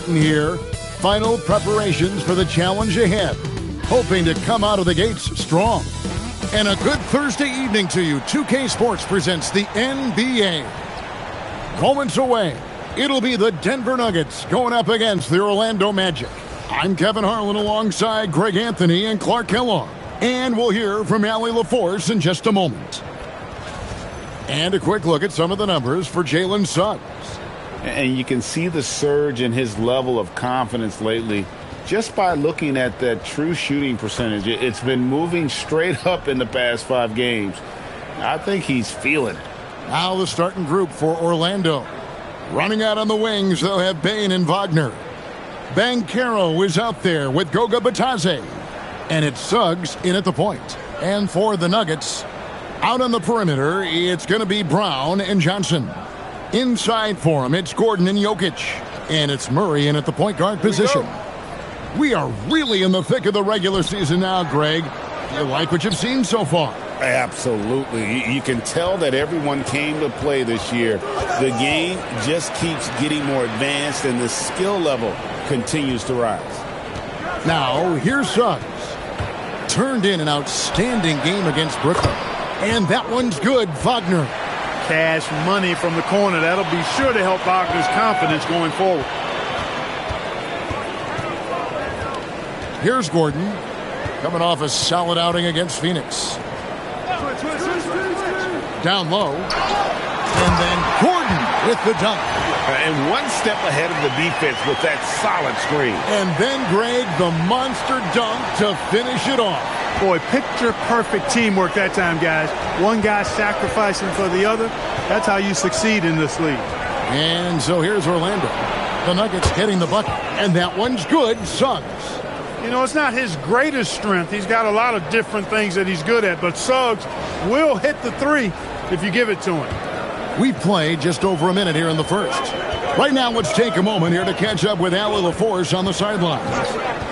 Burton here. Final preparations for the challenge ahead. Hoping to come out of the gates strong. And a good Thursday evening to you. 2K Sports presents the NBA. Moments away, it'll be the Denver Nuggets going up against the Orlando Magic. I'm Kevin Harlan alongside Greg Anthony and Clark Kellogg. And we'll hear from Allie LaForce in just a moment. And a quick look at some of the numbers for Jalen Suggs. And you can see the surge in his level of confidence lately just by looking at that true shooting percentage. It's been moving straight up in the past 5 games. I think he's feeling it. Now the starting group for Orlando. Running out on the wings, they'll have Bane and Wagner. Banchero is out there with Goga Bitadze. And it's Suggs in at the point. And for the Nuggets, out on the perimeter, it's going to be Brown and Johnson. Inside for him, it's Gordon and Jokic. And it's Murray in at the point guard position. We are really in the thick of the regular season now, Greg. You like what you've seen so far? Absolutely. You can tell that everyone came to play this year. The game just keeps getting more advanced, and the skill level continues to rise. Now, here's Suggs. Turned in an outstanding game against Brooklyn. And that one's good, Wagner. Cash money from the corner. That'll be sure to help Wagner's confidence going forward. Here's Gordon, coming off a solid outing against Phoenix. Down low. And then Gordon with the dunk. And one step ahead of the defense with that solid screen. And then, Greg, the monster dunk to finish it off. Boy, picture-perfect teamwork that time, guys. One guy sacrificing for the other. That's how you succeed in this league. And so here's Orlando. The Nuggets getting the bucket. And that one's good, Suggs. You know, it's not his greatest strength. He's got a lot of different things that he's good at. But Suggs will hit the three if you give it to him. We've played just over a minute here in the first. Right now, let's take a moment here to catch up with Allie LaForce on the sidelines.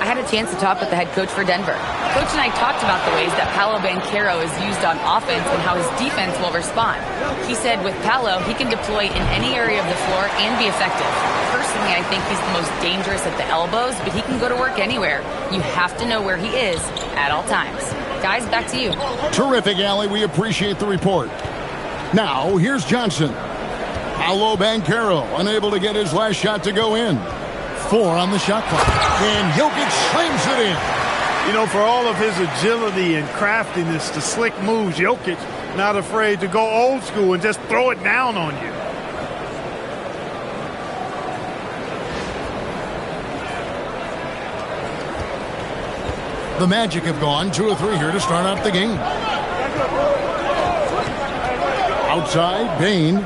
I had a chance to talk with the head coach for Denver. Coach and I talked about the ways that Paolo Banchero is used on offense and how his defense will respond. He said with Paolo, he can deploy in any area of the floor and be effective. Personally, I think he's the most dangerous at the elbows, but he can go to work anywhere. You have to know where he is at all times. Guys, back to you. Terrific, Allie. We appreciate the report. Now, here's Johnson. Paolo Banchero unable to get his last shot to go in. 4 on the shot clock. And Jokic slams it in. You know, for all of his agility and craftiness, the slick moves, Jokic not afraid to go old school and just throw it down on you. The Magic have gone 2 of 3 here to start out the game. Outside, Bane.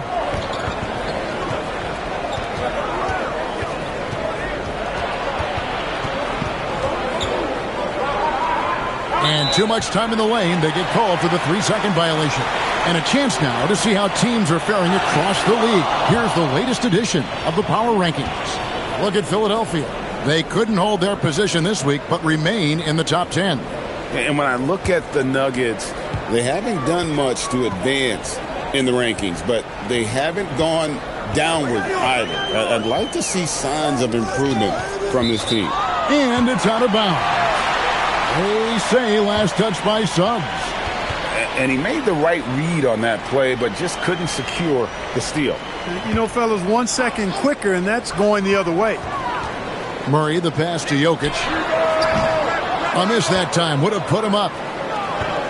And too much time in the lane. They get called for the 3-second violation. And a chance now to see how teams are faring across the league. Here's the latest edition of the Power Rankings. Look at Philadelphia. They couldn't hold their position this week, but remain in the top 10. And when I look at the Nuggets, they haven't done much to advance in the rankings, but they haven't gone downward either. I'd like to see signs of improvement from this team. And it's out of bounds. They say last touch by Suggs. And he made the right read on that play, but just couldn't secure the steal. You know, fellas, 1 second quicker, and that's going the other way. Murray, the pass to Jokic. A miss that time. Would have put him up.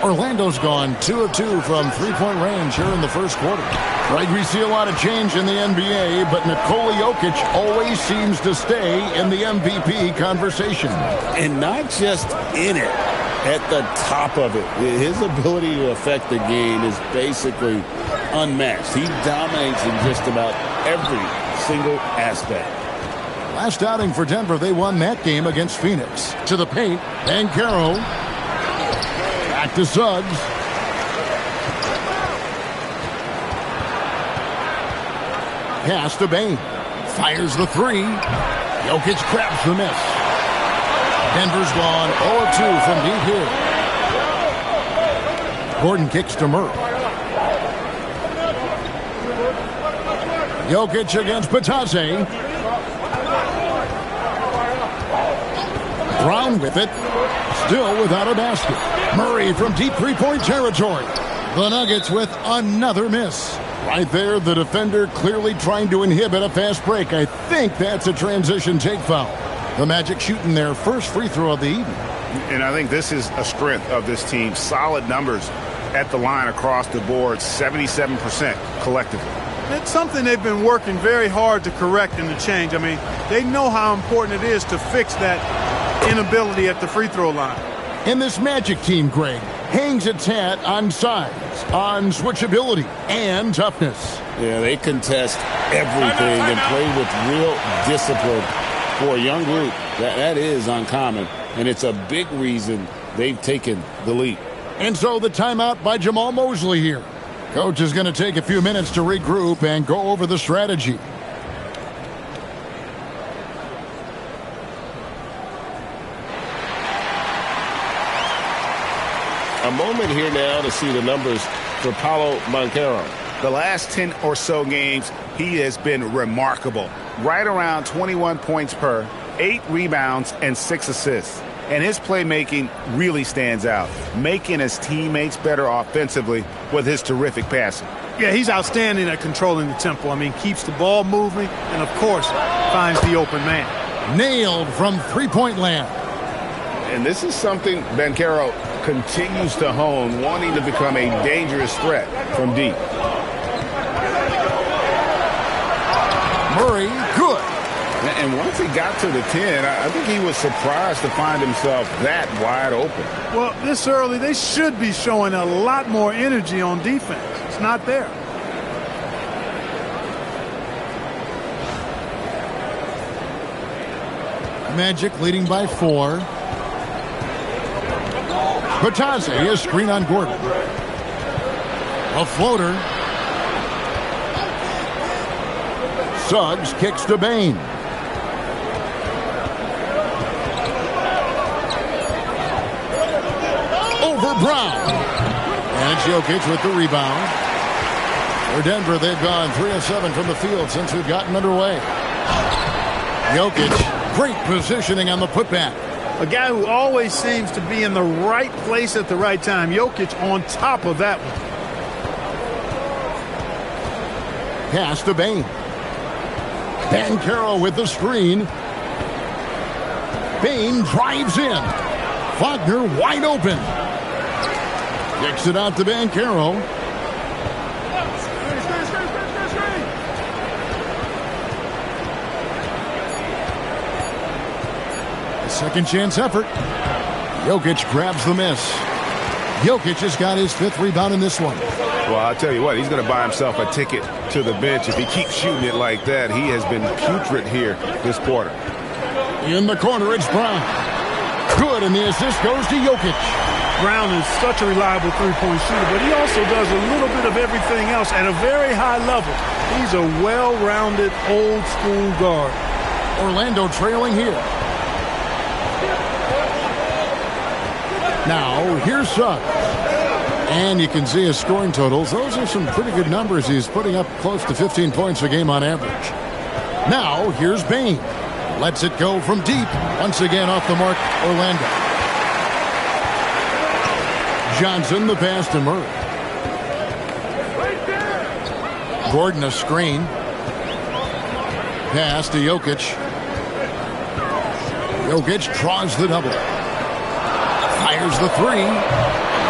Orlando's gone 2 of 2 from three-point range here in the first quarter. Right, we see a lot of change in the NBA, but Nikola Jokic always seems to stay in the MVP conversation. And not just in it, at the top of it. His ability to affect the game is basically unmatched. He dominates in just about every single aspect. Last outing for Denver, they won that game against Phoenix. To the paint, Banchero. Back to Suggs. Pass to Bane. Fires the 3. Jokic grabs the miss. Denver's gone 0-2 from deep here. Gordon kicks to Murray. Jokic against Bitadze. in with it. Still without a basket. Murray from deep three-point territory. The Nuggets with another miss. Right there, the defender clearly trying to inhibit a fast break. I think that's a transition take foul. The Magic shooting their first free throw of the evening. And I think this is a strength of this team. Solid numbers at the line across the board, 77% collectively. It's something they've been working very hard to correct and to change. I mean, they know how important it is to fix that inability at the free throw line. And this Magic team, Greg, hangs its hat on size, on switchability, and toughness. Yeah, they contest everything and play with real discipline. For a young group, that is uncommon, and it's a big reason they've taken the lead. And so the timeout by Jamal Mosley here. Coach is going to take a few minutes to regroup and go over the strategy. A moment here now to see the numbers for Paolo Banchero. The last 10 or so games, he has been remarkable. Right around 21 points per, 8 rebounds, and 6 assists. And his playmaking really stands out, making his teammates better offensively with his terrific passing. Yeah, he's outstanding at controlling the tempo. I mean, keeps the ball moving and, of course, finds the open man. Nailed from three-point land. And this is something Banchero continues to hone, wanting to become a dangerous threat from deep. Murray, good. And once he got to the 10, I think he was surprised to find himself that wide open. Well, this early, they should be showing a lot more energy on defense. It's not there. Magic leading by 4. Batadze is screen on Gordon. A floater. Suggs kicks to Bain. Over Brown. And it's Jokic with the rebound. For Denver, they've gone 3 of 7 from the field since we've gotten underway. Jokic, great positioning on the putback. A guy who always seems to be in the right place at the right time. Jokic on top of that one. Pass to Bain. Banchero with the screen. Bain drives in. Wagner wide open. Kicks it out to Banchero. Second chance effort. Jokic grabs the miss. Jokic has got his 5th rebound in this one. Well, I'll tell you what, he's going to buy himself a ticket to the bench. If he keeps shooting it like that, he has been putrid here this quarter. In the corner, it's Brown. Good, and the assist goes to Jokic. Brown is such a reliable three-point shooter, but he also does a little bit of everything else at a very high level. He's a well-rounded, old-school guard. Orlando trailing here. Now, here's Suggs. And you can see his scoring totals. Those are some pretty good numbers. He's putting up close to 15 points a game on average. Now, here's Bain. Lets it go from deep. Once again off the mark, Orlando. Johnson, the pass to Murray. Gordon, a screen. Pass to Jokic. Jokic draws the double. Fires the 3.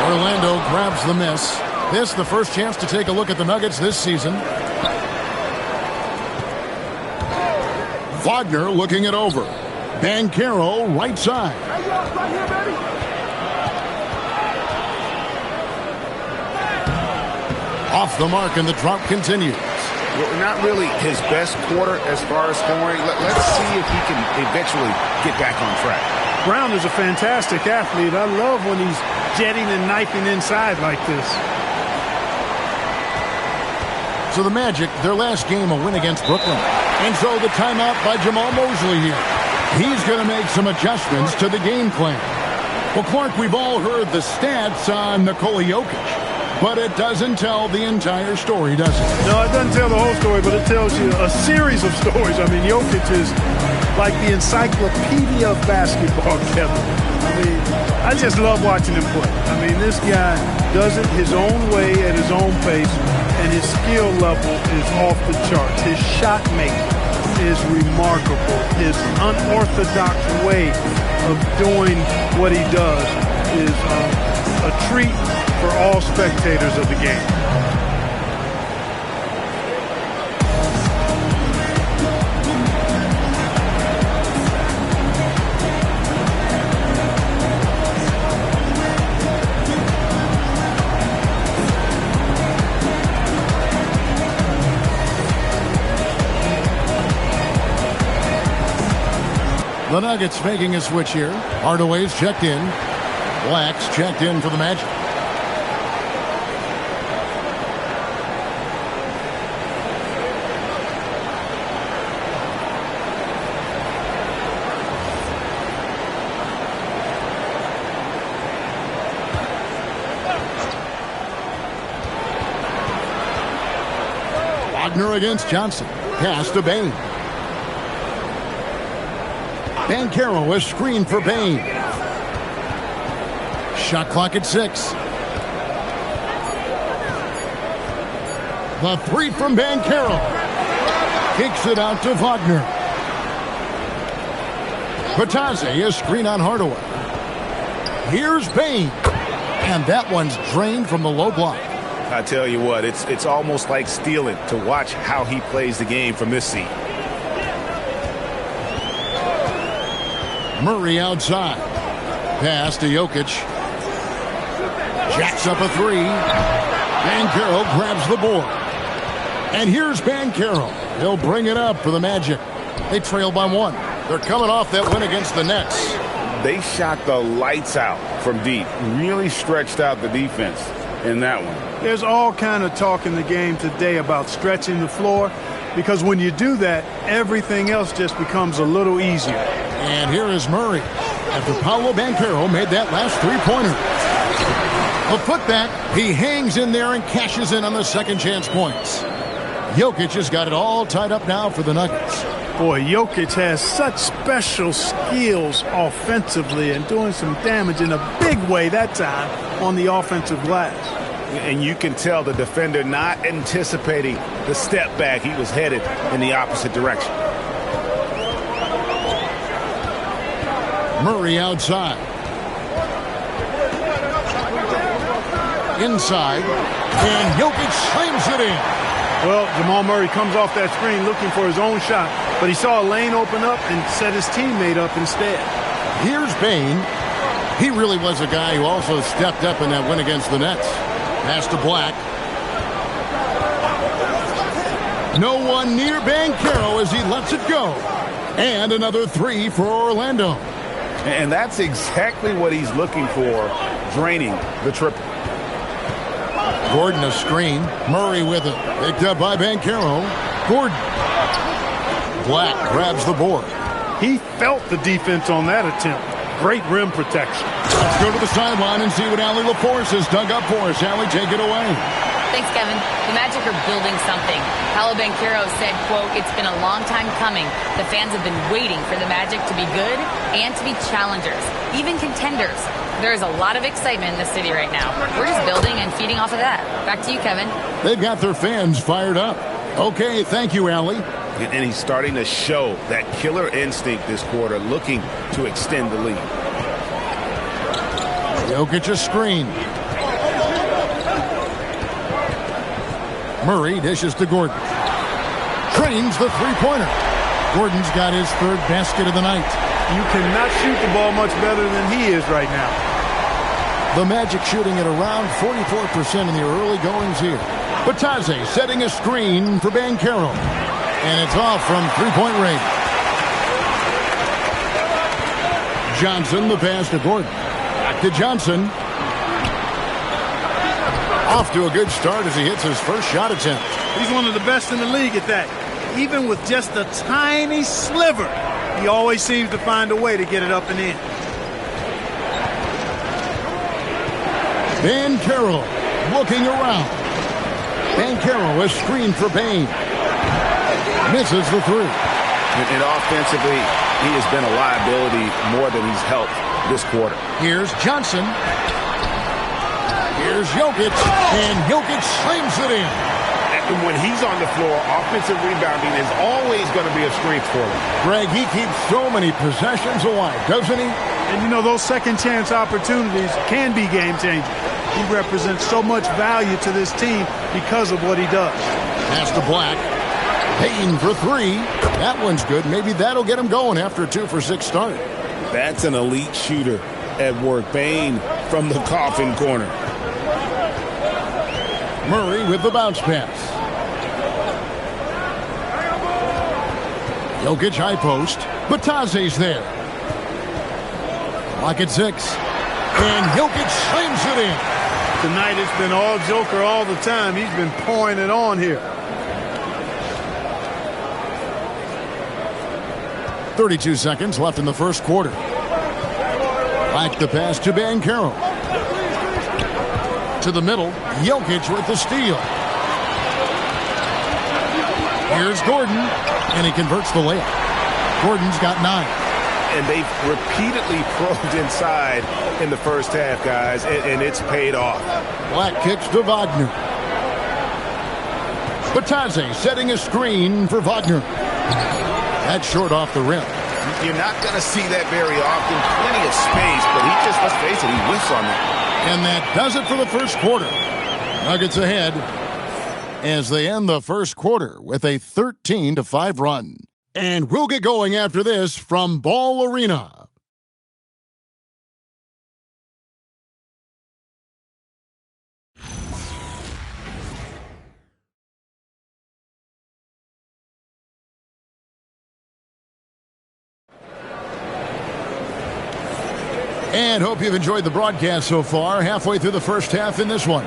Orlando grabs the miss. This the first chance to take a look at the Nuggets this season. Wagner looking it over. Banchero right side. Off the mark and the drop continues. Well, not really his best quarter as far as scoring. Let's see if he can eventually get back on track. Brown is a fantastic athlete. I love when he's jetting and knifing inside like this. So the Magic, their last game, a win against Brooklyn. And so the timeout by Jamal Mosley here. He's going to make some adjustments to the game plan. Well, Clark, we've all heard the stats on Nikola Jokic, but it doesn't tell the entire story, does it? No, it doesn't tell the whole story, but it tells you a series of stories. I mean, Jokic is like the encyclopedia of basketball, Kevin. I mean, I just love watching him play. I mean, this guy does it his own way at his own pace, and his skill level is off the charts. His shot making is remarkable. His unorthodox way of doing what he does is a treat for all spectators of the game. The Nuggets making a switch here. Hardaway's checked in. Black's checked in for the Magic. Wagner against Johnson. Pass to Bain. Banchero is screened for Bain. Shot clock at 6. The three from Banchero. Kicks it out to Wagner. Batase is screen on Hardaway. Here's Bain. And that one's drained from the low block. I tell you what, it's almost like stealing to watch how he plays the game from this seat. Murray outside. Pass to Jokic. Jacks up a three. Banchero grabs the board. And here's Banchero. He'll bring it up for the Magic. They trail by 1. They're coming off that win against the Nets. They shot the lights out from deep. Really stretched out the defense in that one. There's all kind of talk in the game today about stretching the floor, because when you do that, everything else just becomes a little easier. And here is Murray after Paolo Banchero made that last three-pointer. A putback. He hangs in there and cashes in on the second chance points. Jokic has got it all tied up now for the Nuggets. Boy, Jokic has such special skills offensively and doing some damage in a big way that time on the offensive glass. And you can tell the defender not anticipating the step back. He was headed in the opposite direction. Murray outside. Inside. And Jokic slams it in. Well, Jamal Murray comes off that screen looking for his own shot, but he saw a lane open up and set his teammate up instead. Here's Bain. He really was a guy who also stepped up in that win against the Nets. Pass to Black. No one near Banchero as he lets it go. And another three for Orlando. And that's exactly what he's looking for, draining the triple. Gordon a screen. Murray with it. Picked up by Banchero. Gordon. Black grabs the board. He felt the defense on that attempt. Great rim protection. Let's go to the sideline and see what Allie LaForce has dug up for us. Allie, take it away. Thanks, Kevin. The Magic are building something. Paolo Banchero said, quote, "It's been a long time coming. The fans have been waiting for the Magic to be good and to be challengers, even contenders. There is a lot of excitement in the city right now. We're just building and feeding off of that." Back to you, Kevin. They've got their fans fired up. Okay, thank you, Allie. And he's starting to show that killer instinct this quarter, looking to extend the lead. Jokic a screen. Murray dishes to Gordon. Trains the three-pointer. Gordon's got his third basket of the night. You cannot shoot the ball much better than he is right now. The Magic shooting at around 44% in the early goings here. Batase setting a screen for Banchero. And it's off from three-point range. Johnson, the pass to Gordon. Back to Johnson. Off to a good start as he hits his first shot attempt. He's one of the best in the league at that. Even with just a tiny sliver, he always seems to find a way to get it up and in. Banchero looking around. Banchero is screened for Bain. Misses the three. And offensively, he has been a liability more than he's helped this quarter. Here's Johnson. Here's Jokic, and Jokic slams it in. And when he's on the floor, offensive rebounding is always going to be a strength for him. Greg, he keeps so many possessions alive, doesn't he? And, you know, those second-chance opportunities can be game-changing. He represents so much value to this team because of what he does. Pass to Black. Payne for three. That one's good. Maybe that'll get him going after a 2-for-6 start. That's an elite shooter at work. Payne from the coffin corner. Murray with the bounce pass. Jokic high post. Bataze's there. Clock at 6. And Jokic slams it in. Tonight it's been all Joker all the time. He's been pouring it on here. 32 seconds left in the first quarter. Back the pass to Banchero. To the middle. Jokic with the steal. Here's Gordon. And he converts the layup. Gordon's got 9. And they've repeatedly probed inside in the first half, guys, and it's paid off. Black kicks to Wagner. Bataze setting a screen for Wagner. That's short off the rim. You're not going to see that very often. Plenty of space, but he just, let's face it, he whiffs on that. And that does it for the first quarter. Nuggets ahead as they end the first quarter with a 13-5 run. And we'll get going after this from Ball Arena. And hope you've enjoyed the broadcast so far. Halfway through the first half in this one.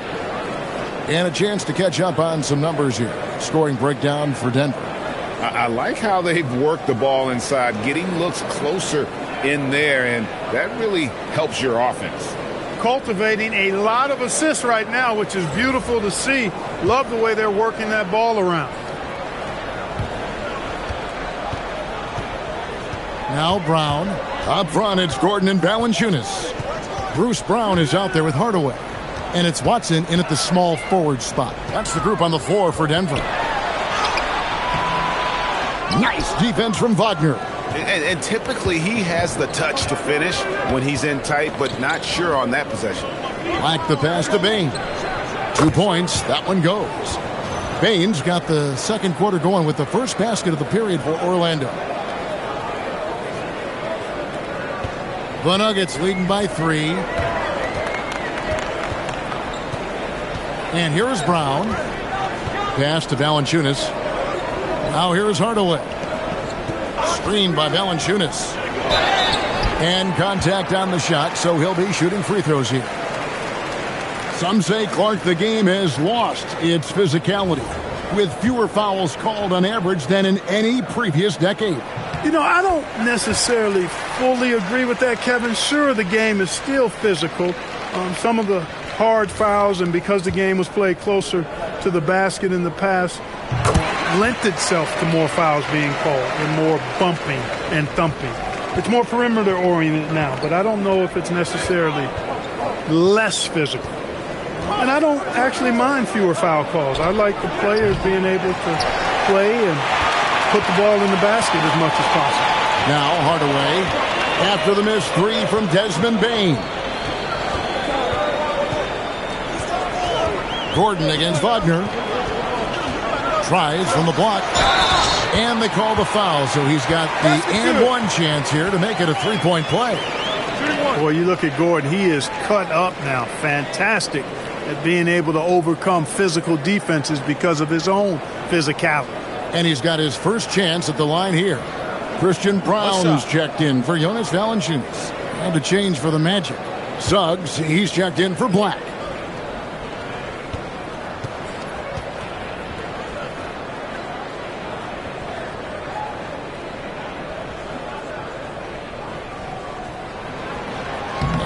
And a chance to catch up on some numbers here. Scoring breakdown for Denver. I like how they've worked the ball inside, getting looks closer in there, and that really helps your offense. Cultivating a lot of assists right now, which is beautiful to see. Love the way they're working that ball around. Now Brown. Up front, it's Gordon and Valanciunas. Bruce Brown is out there with Hardaway. And it's Watson in at the small forward spot. That's the group on the floor for Denver. Nice defense from Wagner. And typically he has the touch to finish when he's in tight, but not sure on that possession. Black the pass to Bane. 2 points. That one goes. Bane's got the second quarter going with the first basket of the period for Orlando. The Nuggets leading by 3. And here's Brown. Pass to Valanciunas. Now here's Hardaway. Screened by Valanciunas. And contact on the shot, so he'll be shooting free throws here. Some say, Clark, the game has lost its physicality, with fewer fouls called on average than in any previous decade. You know, I don't necessarily fully agree with that, Kevin. Sure, the game is still physical. Some of the hard fouls, and because the game was played closer to the basket in the past, lent itself to more fouls being called and more bumping and thumping. It's more perimeter oriented now, but I don't know if it's necessarily less physical. And I don't actually mind fewer foul calls. I like the players being able to play and put the ball in the basket as much as possible. Now Hardaway after the missed 3 from Desmond Bane. Gordon against Wagner. Tries from the block. And they call the foul, so he's got the and one chance here to make it a 3-point play. Boy, you look at Gordon. He is cut up now. Fantastic at being able to overcome physical defenses because of his own physicality. And he's got his first chance at the line here. Christian Brown's checked in for Jonas Valanciunas. And a change for the Magic. Suggs, he's checked in for Black.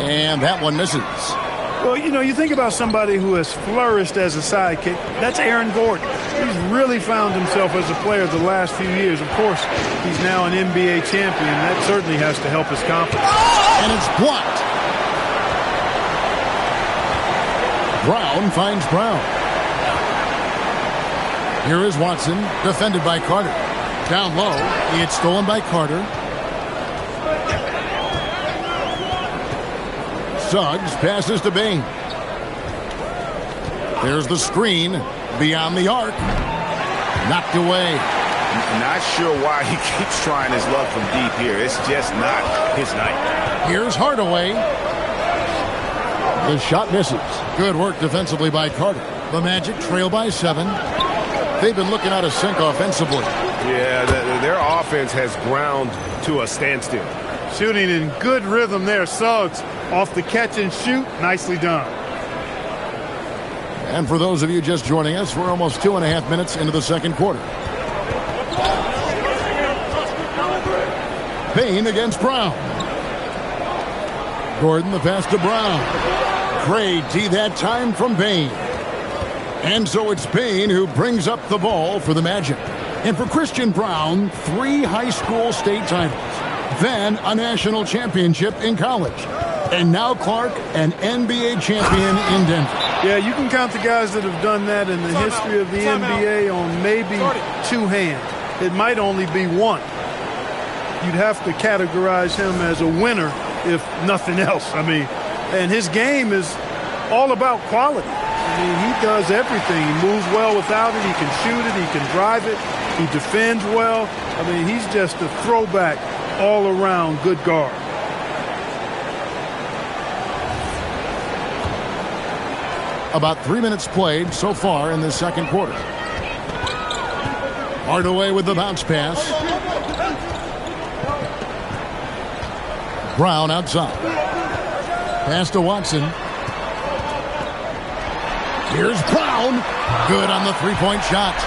And that one misses. Well, you know, you think about somebody who has flourished as a sidekick. That's Aaron Gordon. He's really found himself as a player the last few years. Of course, he's now an NBA champion. That certainly has to help his confidence. And it's blocked. Brown finds Brown. Here is Watson, defended by Carter. Down low, it's stolen by Carter. Suggs passes to Bain. There's the screen beyond the arc. Knocked away. Not sure why he keeps trying his luck from deep here. It's just not his night. Here's Hardaway. The shot misses. Good work defensively by Carter. The Magic trail by 7. They've been looking out of sync offensively. Yeah, their offense has ground to a standstill. Shooting in good rhythm there. Suggs off the catch and shoot. Nicely done. And for those of you just joining us, we're almost 2.5 minutes into the second quarter. Payne against Brown. Gordon the pass to Brown. Great D that time from Payne. And so it's Payne who brings up the ball for the Magic. And for Christian Brown, 3 high school state titles. Then a national championship in college. And now Clark, an NBA champion in Denver. Yeah, you can count the guys that have done that in the history of the NBA on maybe 2 hands. It might only be 1. You'd have to categorize him as a winner, if nothing else. I mean, and his game is all about quality. I mean, he does everything. He moves well without it. He can shoot it. He can drive it. He defends well. I mean, he's just a throwback all-around good guard. About 3 minutes played so far in the second quarter. Hardaway with the bounce pass. Brown outside. Pass to Watson. Here's Brown. Good on the three-point shot.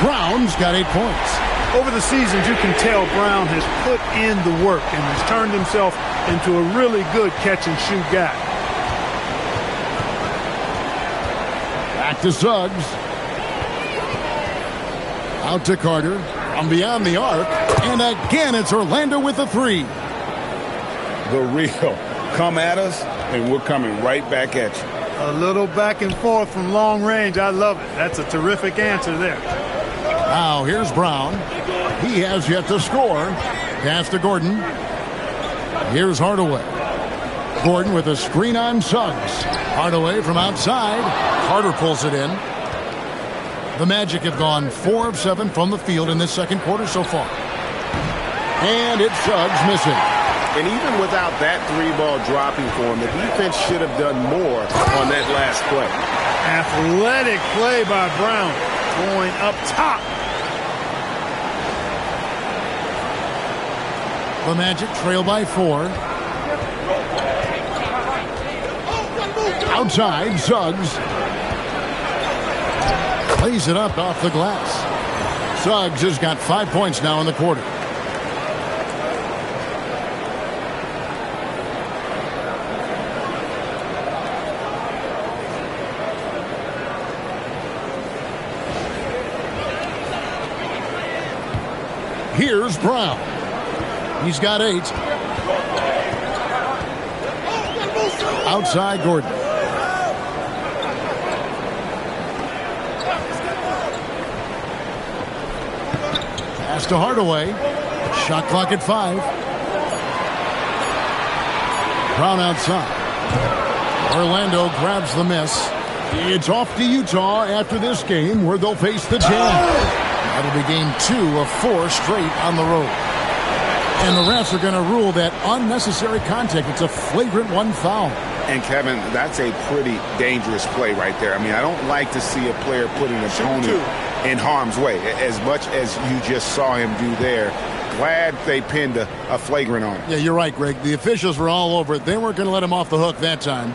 Brown's got 8 points. Over the seasons, you can tell Brown has put in the work and has turned himself into a really good catch-and-shoot guy. Back to Suggs. Out to Carter. From beyond the arc. And again, it's Orlando with the 3. The real. Come at us, and we're coming right back at you. A little back and forth from long range. I love it. That's a terrific answer there. Now, here's Brown. He has yet to score. Pass to Gordon. Here's Hardaway. Gordon with a screen on Suggs. Hardaway from outside. Carter pulls it in. The Magic have gone 4 of 7 from the field in this second quarter so far. And it's Suggs missing. And even without that 3-ball dropping for him, the defense should have done more on that last play. Athletic play by Brown. Going up top. The Magic trail by 4. Outside, Suggs. Plays it up off the glass. Suggs has got 5 points now in the quarter. Here's Brown. He's got 8. Outside Gordon. Pass to Hardaway. Shot clock at 5. Brown outside. Orlando grabs the miss. It's off to Utah after this game where they'll face the Jazz. That'll be game 2 of 4 straight on the road. And the refs are going to rule that unnecessary contact. It's a flagrant 1 foul. And, Kevin, that's a pretty dangerous play right there. I mean, I don't like to see a player put an opponent in harm's way, as much as you just saw him do there. Glad they pinned a flagrant on him. Yeah, you're right, Greg. The officials were all over it. They weren't going to let him off the hook that time.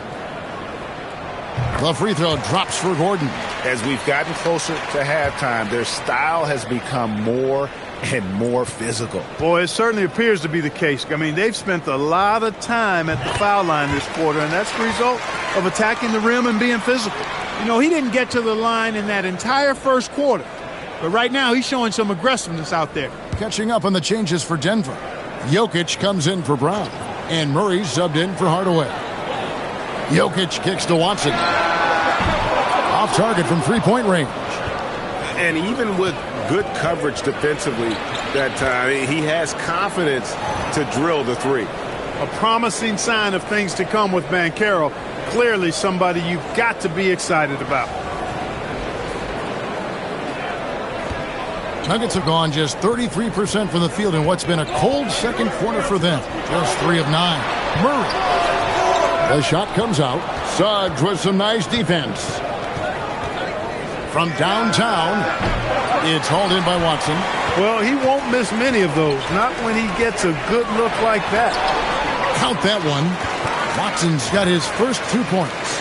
The free throw drops for Gordon. As we've gotten closer to halftime, their style has become more and more physical. Boy, it certainly appears to be the case. I mean, they've spent a lot of time at the foul line this quarter, and that's the result of attacking the rim and being physical. You know, he didn't get to the line in that entire first quarter, but right now he's showing some aggressiveness out there. Catching up on the changes for Denver. Jokic comes in for Brown, and Murray subbed in for Hardaway. Jokic kicks to Watson. Off target from three-point range. And even with good coverage defensively that time, he has confidence to drill the three. A promising sign of things to come with Banchero. Clearly somebody you've got to be excited about. Nuggets have gone just 33% from the field in what's been a cold second quarter for them. Just 3 of 9. Murray. The shot comes out. Suggs with some nice defense. From downtown, it's hauled in by Watson. Well, he won't miss many of those. Not when he gets a good look like that. Count that one. Watson's got his first 2 points.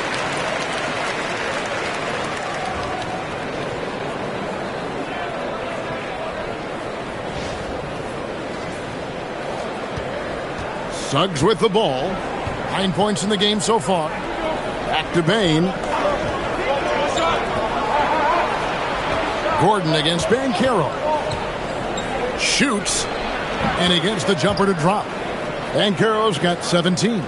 Suggs with the ball. 9 points in the game so far. Back to Bane. Gordon against Banchero. Shoots. And he gets the jumper to drop. Banchero's got 17.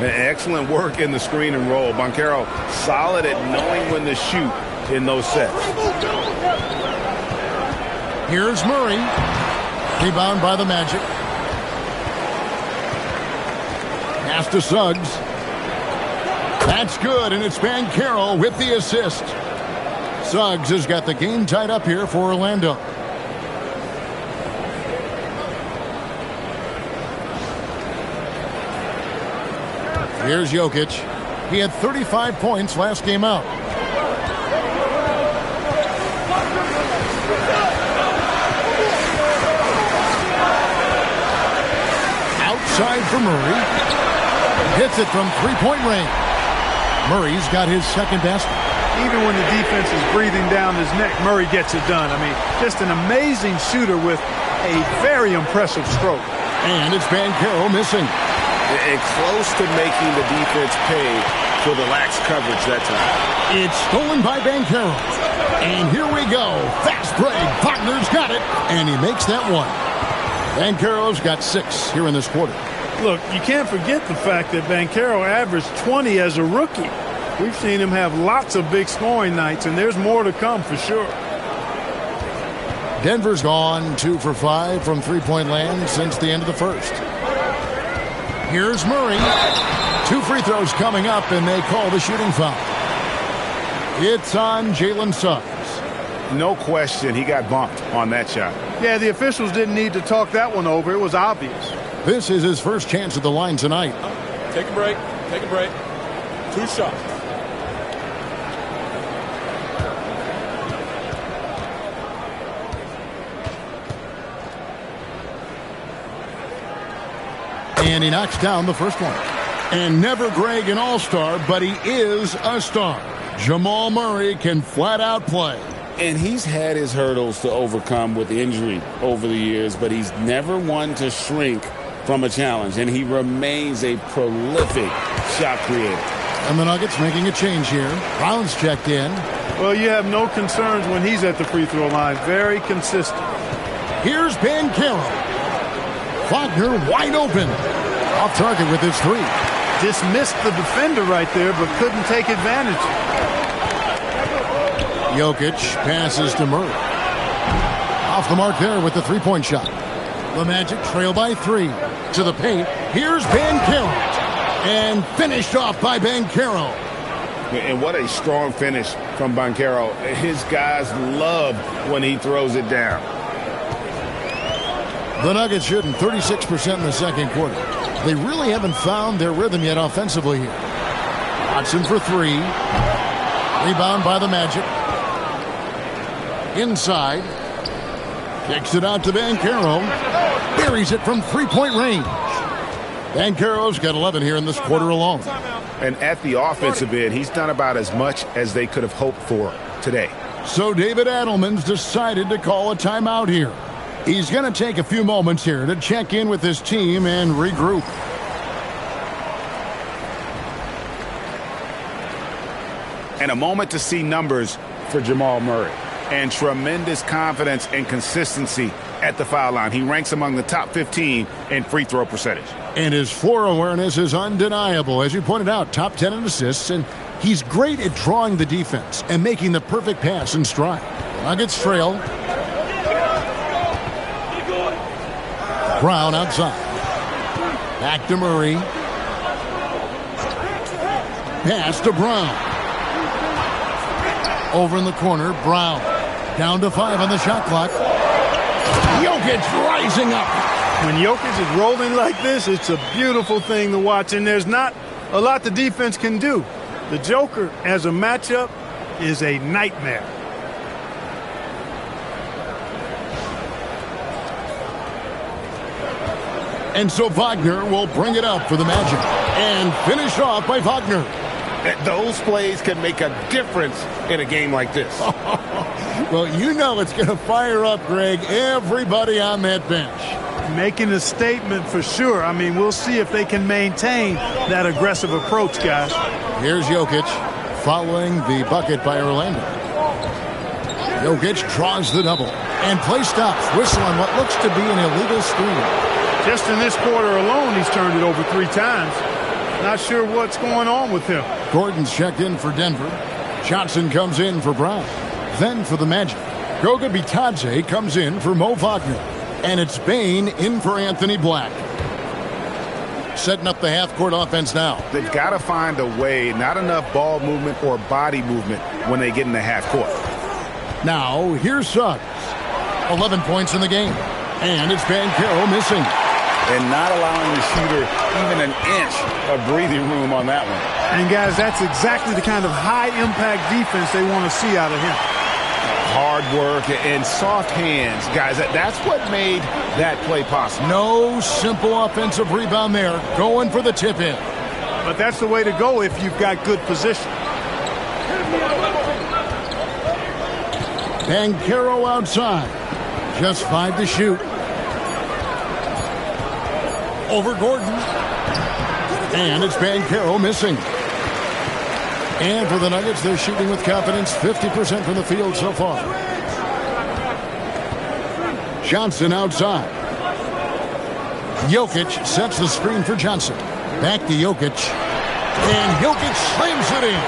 Excellent work in the screen and roll. Banchero solid at knowing when to shoot in those sets. Here's Murray. Rebound by the Magic. Pass to Suggs. That's good, and it's Banchero with the assist. Suggs has got the game tied up here for Orlando. Here's Jokic. He had 35 points last game out. Outside for Murray. Hits it from three-point range. Murray's got his second basket. Even when the defense is breathing down his neck, Murray gets it done. I mean, just an amazing shooter with a very impressive stroke. And it's Banchero missing. And close to making the defense pay for the lax coverage that time. It's stolen by Banchero. And here we go. Fast break. Wagner's got it. And he makes that one. Banchero's got 6 here in this quarter. Look, you can't forget the fact that Banchero averaged 20 as a rookie. We've seen him have lots of big scoring nights, and there's more to come for sure. Denver's gone 2 for 5 from three-point land since the end of the first. Here's Murray. 2 free throws coming up, and they call the shooting foul. It's on Jalen Suggs. No question, he got bumped on that shot. Yeah, the officials didn't need to talk that one over. It was obvious. This is his first chance at the line tonight. Take a break. Take a break. 2 shots. And he knocks down the first one. And never Greg an all-star, but he is a star. Jamal Murray can flat out play. And he's had his hurdles to overcome with injury over the years, but he's never one to shrink from a challenge, and he remains a prolific shot creator. And the Nuggets making a change here. Brown's checked in. Well, you have no concerns when he's at the free throw line. Very consistent. Here's Banchero. Wagner wide open. Off target with his 3. Dismissed the defender right there, but couldn't take advantage. Jokic passes to Murray. Off the mark there with the three-point shot. The Magic trail by 3. To the paint. Here's Banchero. And finished off by Banchero. And what a strong finish from Banchero. His guys love when he throws it down. The Nuggets shooting 36% in the second quarter. They really haven't found their rhythm yet offensively here. Watson for 3. Rebound by the Magic. Inside. Kicks it out to Banchero. Buries it from three-point range. Banchero's got 11 here in this quarter alone. And at the offensive end, he's done about as much as they could have hoped for today. So David Adelman's decided to call a timeout here. He's going to take a few moments here to check in with his team and regroup. And a moment to see numbers for Jamal Murray. And tremendous confidence and consistency at the foul line. He ranks among the top 15 in free throw percentage. And his floor awareness is undeniable. As you pointed out, top 10 in assists, and he's great at drawing the defense and making the perfect pass in stride. Nuggets trail. Brown outside. Back to Murray. Pass to Brown. Over in the corner, Brown. Down to 5 on the shot clock. Jokic rising up. When Jokic is rolling like this, it's a beautiful thing to watch, and there's not a lot the defense can do. The Joker, as a matchup, is a nightmare. And so Wagner will bring it up for the Magic. And finish off by Wagner. Those plays can make a difference in a game like this. Well, you know it's going to fire up, Greg, everybody on that bench. Making a statement for sure. I mean, we'll see if they can maintain that aggressive approach, guys. Here's Jokic following the bucket by Orlando. Jokic draws the double. And play stops. Whistle on what looks to be an illegal screen. Just in this quarter alone, he's turned it over 3 times. Not sure what's going on with him. Gordon's checked in for Denver. Johnson comes in for Brown. Then for the Magic, Goga Bitadze comes in for Mo Wagner. And it's Bane in for Anthony Black. Setting up the half-court offense now. They've got to find a way, not enough ball movement or body movement when they get in the half-court. Now, here's Suggs. 11 points in the game. And it's Banchero missing. And not allowing the shooter even an inch of breathing room on that one. And, guys, that's exactly the kind of high-impact defense they want to see out of him. Hard work and soft hands. Guys, that's what made that play possible. No simple offensive rebound there. Going for the tip-in. But that's the way to go if you've got good position. Banchero outside. Just 5 to shoot. Over Gordon. And it's Banchero missing. And for the Nuggets, they're shooting with confidence, 50% from the field so far. Johnson outside. Jokic sets the screen for Johnson. Back to Jokic. And Jokic slams it in.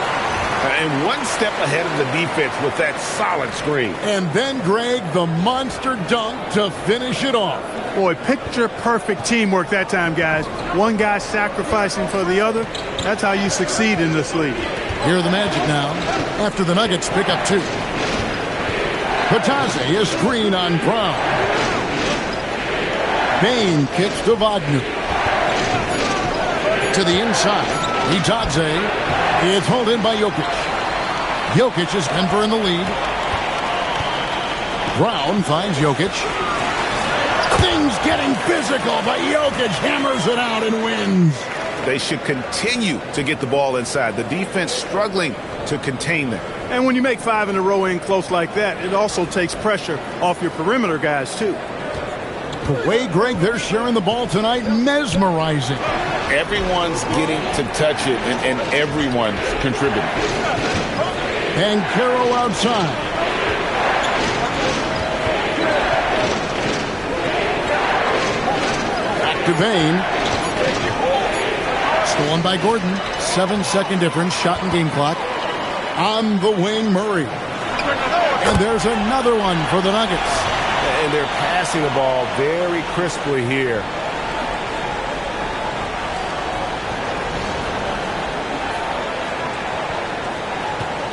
And one step ahead of the defense with that solid screen. And then, Greg, the monster dunk to finish it off. Boy, picture-perfect teamwork that time, guys. One guy sacrificing for the other. That's how you succeed in this league. Here are the Magic now, after the Nuggets pick up 2. Bitadze is screen on Brown. Bane kicks to Wagner. To the inside, Bitadze is hauled in by Jokic. Jokic is Denver in the lead. Brown finds Jokic. Things getting physical, but Jokic hammers it out and wins. They should continue to get the ball inside. The defense struggling to contain them. And when you make 5 in a row in close like that, it also takes pressure off your perimeter guys, too. The way, Greg, they're sharing the ball tonight, mesmerizing. Everyone's getting to touch it, and everyone's contributing. Banchero outside. Back to Bane. Stolen by Gordon. 7-second difference. Shot and game clock. On the wing, Murray. And there's another one for the Nuggets. And they're passing the ball very crisply here.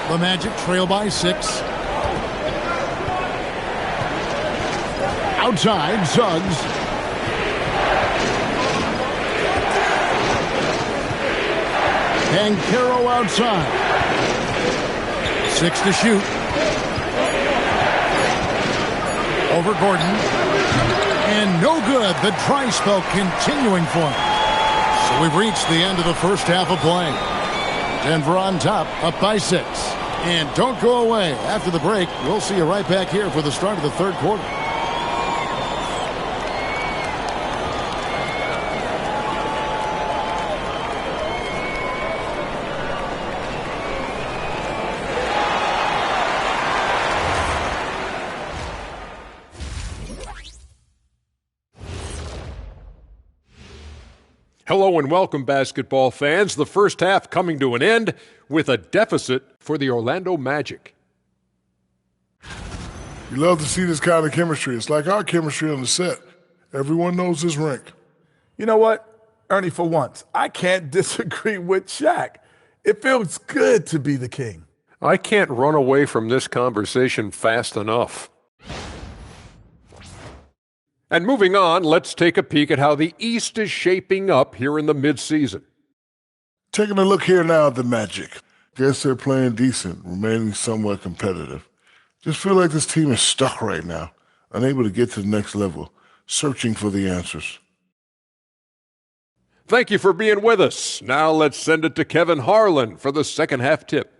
The Magic trail by 6. Outside, Suggs. Banchero outside. 6 to shoot. Over Gordon. And no good. The dry spell continuing for him. So we've reached the end of the first half of play. Denver on top, up by 6. And don't go away. After the break, we'll see you right back here for the start of the third quarter. Hello and welcome, basketball fans. The first half coming to an end with a deficit for the Orlando Magic. You love to see this kind of chemistry. It's like our chemistry on the set. Everyone knows this rink. You know what, Ernie, for once, I can't disagree with Shaq. It feels good to be the king. I can't run away from this conversation fast enough. And moving on, let's take a peek at how the East is shaping up here in the midseason. Taking a look here now at the Magic. Guess they're playing decent, remaining somewhat competitive. Just feel like this team is stuck right now, unable to get to the next level, searching for the answers. Thank you for being with us. Now let's send it to Kevin Harlan for the second half tip.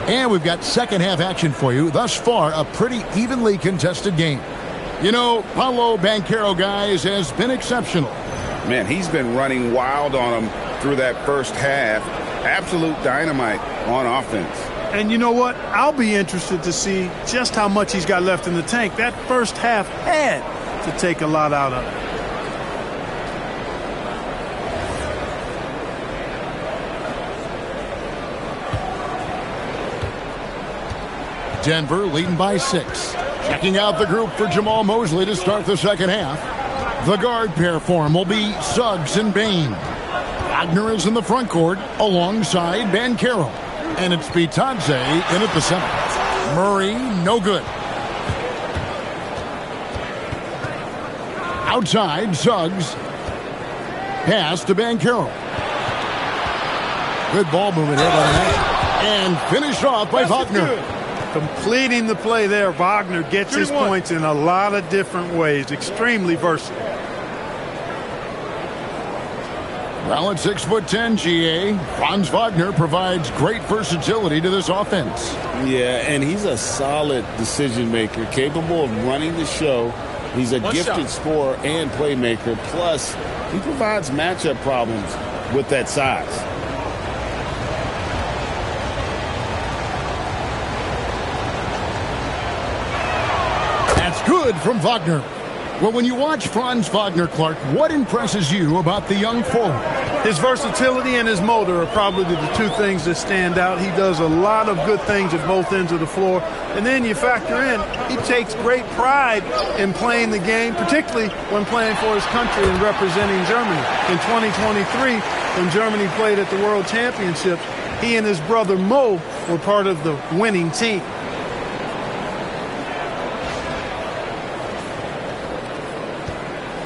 And we've got second half action for you. Thus far, a pretty evenly contested game. You know, Paolo Banchero, guys, has been exceptional. Man, he's been running wild on him through that first half. Absolute dynamite on offense. And you know what? I'll be interested to see just how much he's got left in the tank. That first half had to take a lot out of it. Denver leading by 6. Checking out the group for Jamal Mosley to start the second half. The guard pair for him will be Suggs and Bane. Wagner is in the front court alongside Banchero. And it's Bitadze in at the center. Murray, no good. Outside, Suggs. Pass to Banchero. Good ball movement here by the Magic. And finished off by Wagner. Completing the play there, Wagner gets his points in a lot of different ways. Extremely versatile. Well, at 6'10", GA, Franz Wagner provides great versatility to this offense. Yeah, and he's a solid decision maker, capable of running the show. He's a gifted scorer and playmaker. Plus, he provides matchup problems with that size. Good from Wagner. Well, when you watch Franz Wagner, Clark, what impresses you about the young forward? His versatility and his motor are probably the two things that stand out. He does a lot of good things at both ends of the floor. And then you factor in, he takes great pride in playing the game, particularly when playing for his country and representing Germany. In 2023, when Germany played at the World Championships, he and his brother Mo were part of the winning team.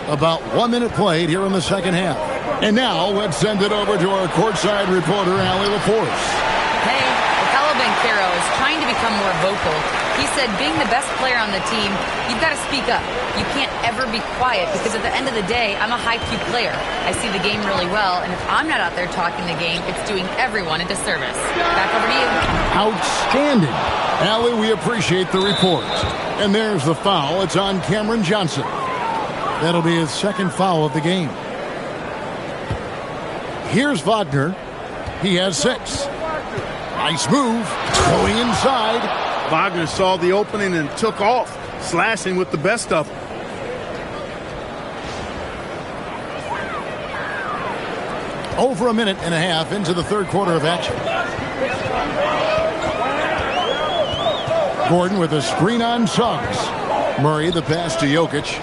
About 1 minute played here in the second half. And now let's send it over to our courtside reporter, Allie LaForce. Hey, Paolo Banchero is trying to become more vocal. He said being the best player on the team, you've got to speak up. You can't ever be quiet because at the end of the day, I'm a high-Q player. I see the game really well, and if I'm not out there talking the game, it's doing everyone a disservice. Back over to you. Outstanding. Allie, we appreciate the report. And there's the foul. It's on Cameron Johnson. That'll be his second foul of the game. Here's Wagner. He has 6. Nice move. Going inside. Wagner saw the opening and took off, slashing with the best of them. Over a minute and a half into the third quarter of action. Gordon with a screen on Suggs. Murray the pass to Jokic.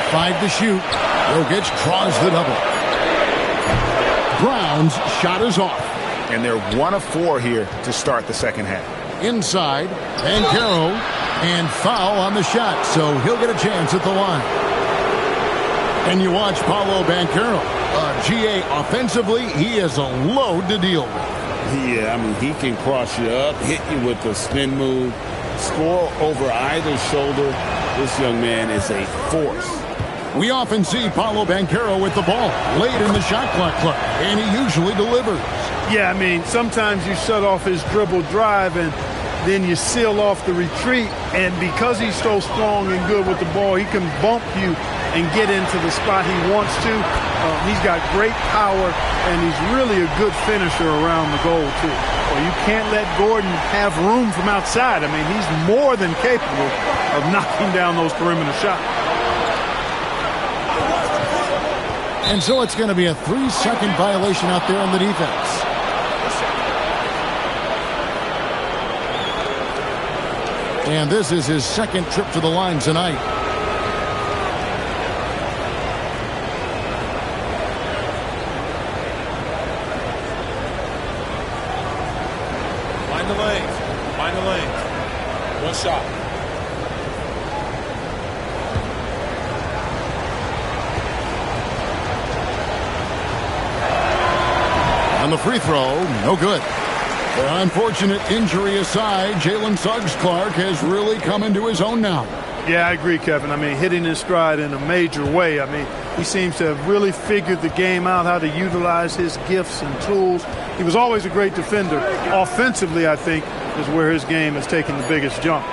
Five to shoot. Jokic draws the double. Brown's shot is off. And they're 1 of 4 here to start the second half. Inside, Banchero, and foul on the shot, so he'll get a chance at the line. And you watch Paolo Banchero. GA offensively, he is a load to deal with. Yeah, I mean, he can cross you up, hit you with the spin move, score over either shoulder. This young man is a force. We often see Paolo Banchero with the ball late in the shot clock, and he usually delivers. Yeah, I mean, sometimes you shut off his dribble drive, and then you seal off the retreat. And because he's so strong and good with the ball, he can bump you and get into the spot he wants to. He's got great power, and he's really a good finisher around the goal, too. Well, you can't let Gordon have room from outside. I mean, he's more than capable of knocking down those perimeter shots. And so it's going to be a 3-second violation out there on the defense. And this is his second trip to the line tonight. Find the lanes. Find the lanes. One shot. On the free throw, no good. The unfortunate injury aside, Jalen Suggs-Clark has really come into his own now. Yeah, I agree, Kevin. I mean, hitting his stride in a major way. I mean, he seems to have really figured the game out, how to utilize his gifts and tools. He was always a great defender. Offensively, I think, is where his game has taken the biggest jump.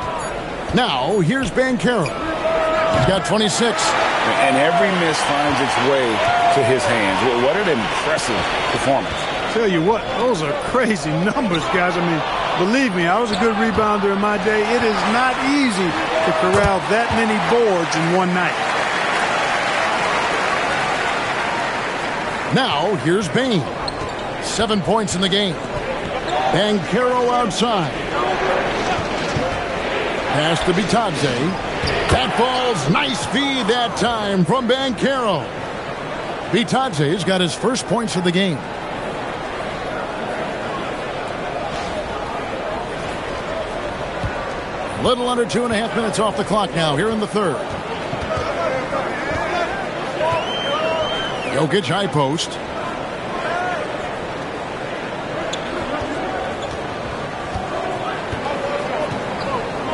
Now, here's Banchero. He's got 26. And every miss finds its way to his hands. Well, what an impressive performance. Tell you what, those are crazy numbers, guys. I mean, believe me, I was a good rebounder in my day. It is not easy to corral that many boards in one night. Now, here's Bain. 7 points in the game. Banchero outside. Pass to Bitadze. That ball's nice feed that time from Banchero. Bitadze's got his first points of the game. Little under 2.5 minutes off the clock now here in the third. Jokic high post.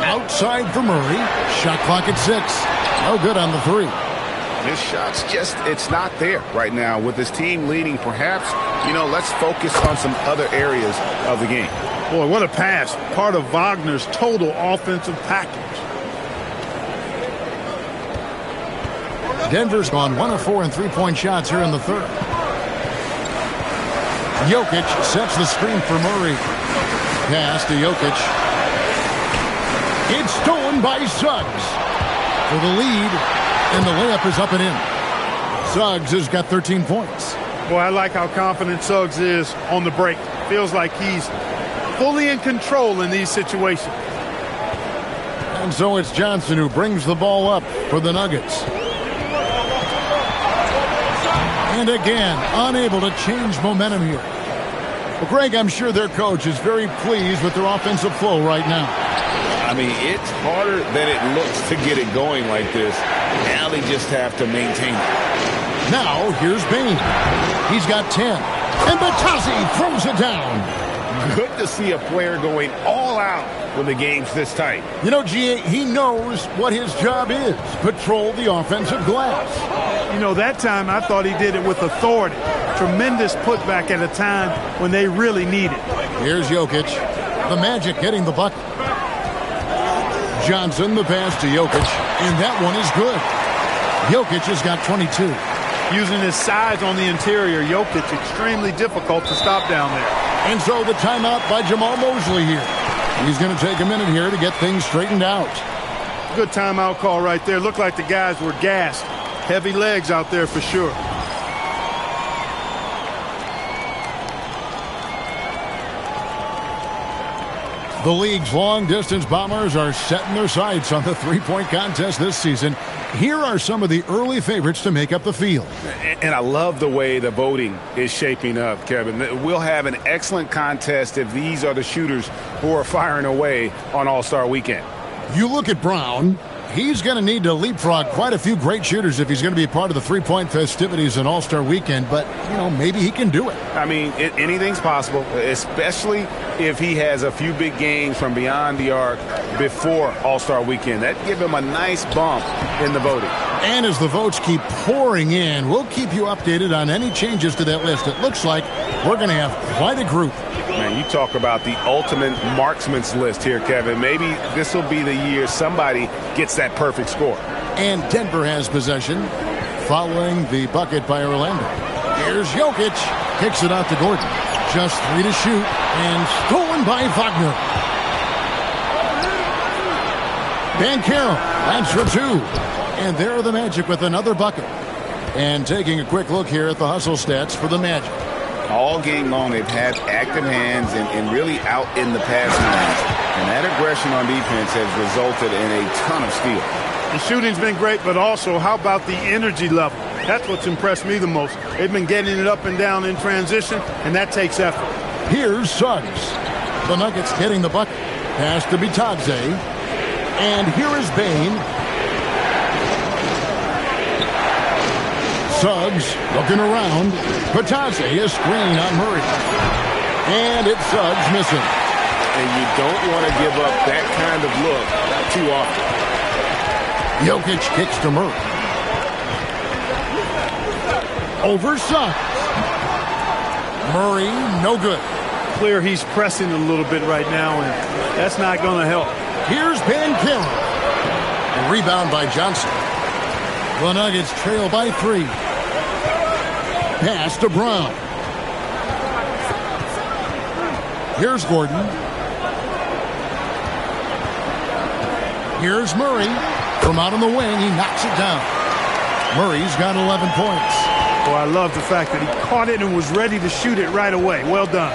Outside for Murray. Shot clock at 6. No good on the 3. His shot's just, it's not there right now. With his team leading, perhaps, let's focus on some other areas of the game. Boy, what a pass. Part of Wagner's total offensive package. Denver's gone 1 of 4 in three-point shots here in the third. Jokic sets the screen for Murray. Pass to Jokic. It's stolen by Suggs for the lead, and the layup is up and in. Suggs has got 13 points. Boy, I like how confident Suggs is on the break. Feels like he's fully in control in these situations. And so it's Johnson who brings the ball up for the Nuggets. And again, unable to change momentum here. Well, Greg, I'm sure their coach is very pleased with their offensive flow right now. I mean, it's harder than it looks to get it going like this. Now they just have to maintain it. Now, here's Bain. He's got 10. And Bitadze throws it down. Good to see a player going all out when the game's this tight. G.A., he knows what his job is. Patrol the offensive glass. That time I thought he did it with authority. Tremendous putback at a time when they really need it. Here's Jokic. The Magic getting the bucket. Johnson, the pass to Jokic. And that one is good. Jokic has got 22. Using his size on the interior, Jokic extremely difficult to stop down there. And so the timeout by Jamal Mosley here. He's going to take a minute here to get things straightened out. Good timeout call right there. Looked like the guys were gassed. Heavy legs out there for sure. The league's long-distance bombers are setting their sights on the three-point contest this season. Here are some of the early favorites to make up the field. And I love the way the voting is shaping up, Kevin. We'll have an excellent contest if these are the shooters who are firing away on All-Star Weekend. You look at Brown. He's going to need to leapfrog quite a few great shooters if he's going to be part of the three-point festivities in All-Star Weekend. But, maybe he can do it. I mean, anything's possible, especially if he has a few big games from beyond the arc before All-Star Weekend. That'd give him a nice bump in the voting. And as the votes keep pouring in, we'll keep you updated on any changes to that list. It looks like we're going to have quite a group. Man, you talk about the ultimate marksman's list here, Kevin. Maybe this will be the year somebody gets that perfect score. And Denver has possession following the bucket by Orlando. Here's Jokic. Kicks it out to Gordon. Just 3 to shoot. And stolen by Wagner. Banchero. That's for 2. And there are the Magic with another bucket. And taking a quick look here at the hustle stats for the Magic. All game long, they've had active hands and really out in the passing lanes. And that aggression on defense has resulted in a ton of steals. The shooting's been great, but also how about the energy level? That's what's impressed me the most. They've been getting it up and down in transition, and that takes effort. Here's Suggs. The Nuggets getting the bucket. Pass to Bitadze. And here is Bane. Suggs looking around. Bitadze is screen on Murray. And it's Suggs missing. And you don't want to give up that kind of look too often. Jokic kicks to Murray. Over Suggs. Murray, no good. Clear he's pressing a little bit right now, and that's not going to help. Here's Banchero. A rebound by Johnson. The Nuggets trail by 3. Pass to Brown. Here's Gordon. Here's Murray. From out on the wing, he knocks it down. Murray's got 11 points. Oh, I love the fact that he caught it and was ready to shoot it right away. Well done.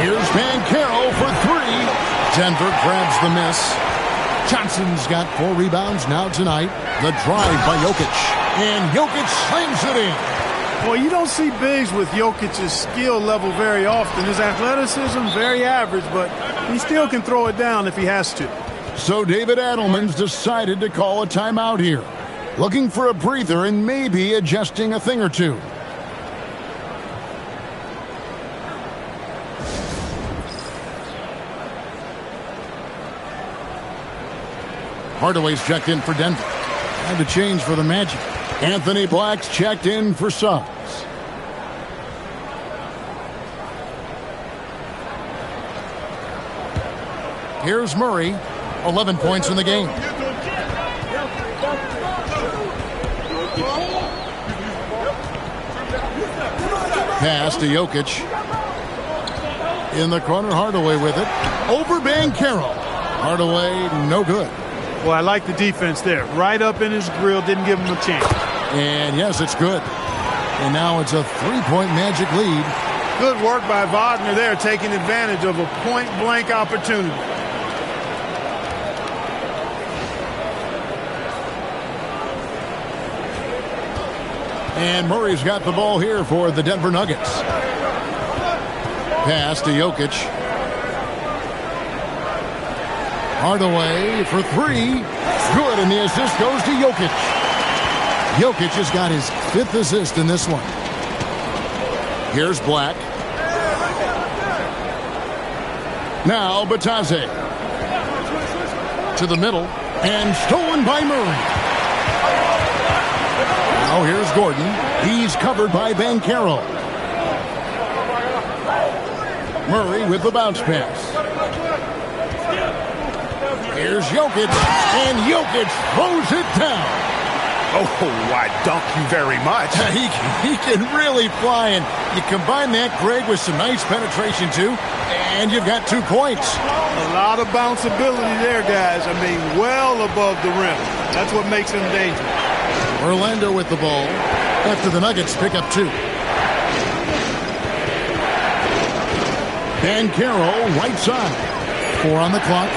Here's Banchero for 3. Denver grabs the miss. Johnson's got 4 rebounds now tonight. The drive by Jokic. And Jokic slams it in. Well, you don't see bigs with Jokic's skill level very often. His athleticism, very average, but he still can throw it down if he has to. So David Adelman's decided to call a timeout here. Looking for a breather and maybe adjusting a thing or two. Hardaway's checked in for Denver. Time to change for the Magic. Anthony Black's checked in for Suggs. Here's Murray. 11 points in the game. Pass to Jokic. In the corner, Hardaway with it. Over Banchero. Hardaway, no good. Well, I like the defense there. Right up in his grill, didn't give him a chance. And yes, it's good. And now it's a 3-point Magic lead. Good work by Wagner there, taking advantage of a point-blank opportunity. And Murray's got the ball here for the Denver Nuggets. Pass to Jokic. Hardaway for 3. Good, and the assist goes to Jokic. Jokic has got his 5th assist in this one. Here's Black. Now Bitadze. To the middle, and stolen by Murray. Now here's Gordon. He's covered by Banchero. Murray with the bounce pass. Here's Jokic, and Jokic throws it down. Oh, I dunk you very much. He can really fly, and you combine that, Greg, with some nice penetration, too, and you've got 2 points. A lot of bounceability there, guys. I mean, well above the rim. That's what makes him dangerous. Orlando with the ball after the Nuggets pick up 2. Banchero, right side. 4 on the clock.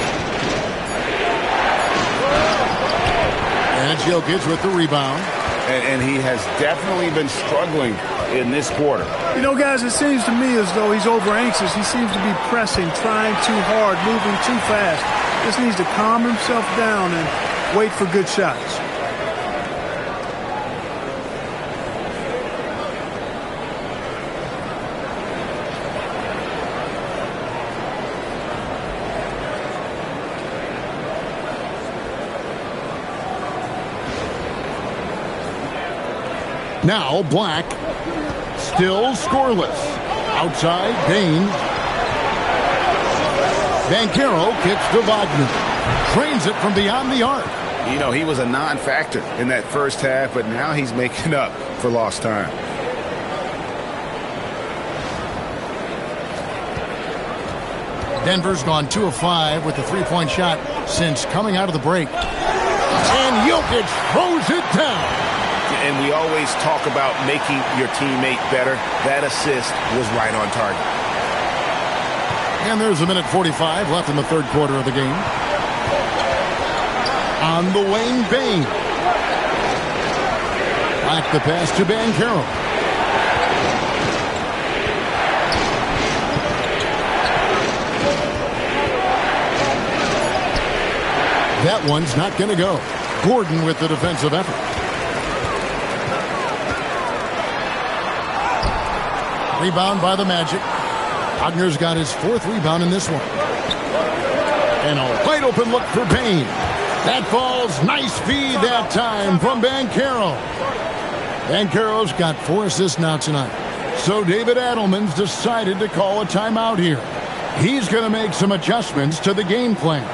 And it's Jokic with the rebound. And he has definitely been struggling in this quarter. You know, guys, it seems to me as though he's over anxious. He seems to be pressing, trying too hard, moving too fast. Just needs to calm himself down and wait for good shots. Now Black. Still scoreless. Outside, Bain. Banchero kicks to Wagner. Trains it from beyond the arc. You know, he was a non-factor in that first half, but now he's making up for lost time. Denver's gone 2 of 5 with the three-point shot since coming out of the break. And Jokic throws it down. And we always talk about making your teammate better. That assist was right on target. And there's a minute 45 left in the third quarter of the game. On the wing, Bain. Back the pass to Banchero. That one's not going to go. Gordon with the defensive effort. Rebound by the Magic. Wagner's got his 4th rebound in this one. And a wide open look for Bain. That falls. Nice feed that time from Banchero. Banchero's got 4 assists now tonight. So David Adelman's decided to call a timeout here. He's going to make some adjustments to the game plan.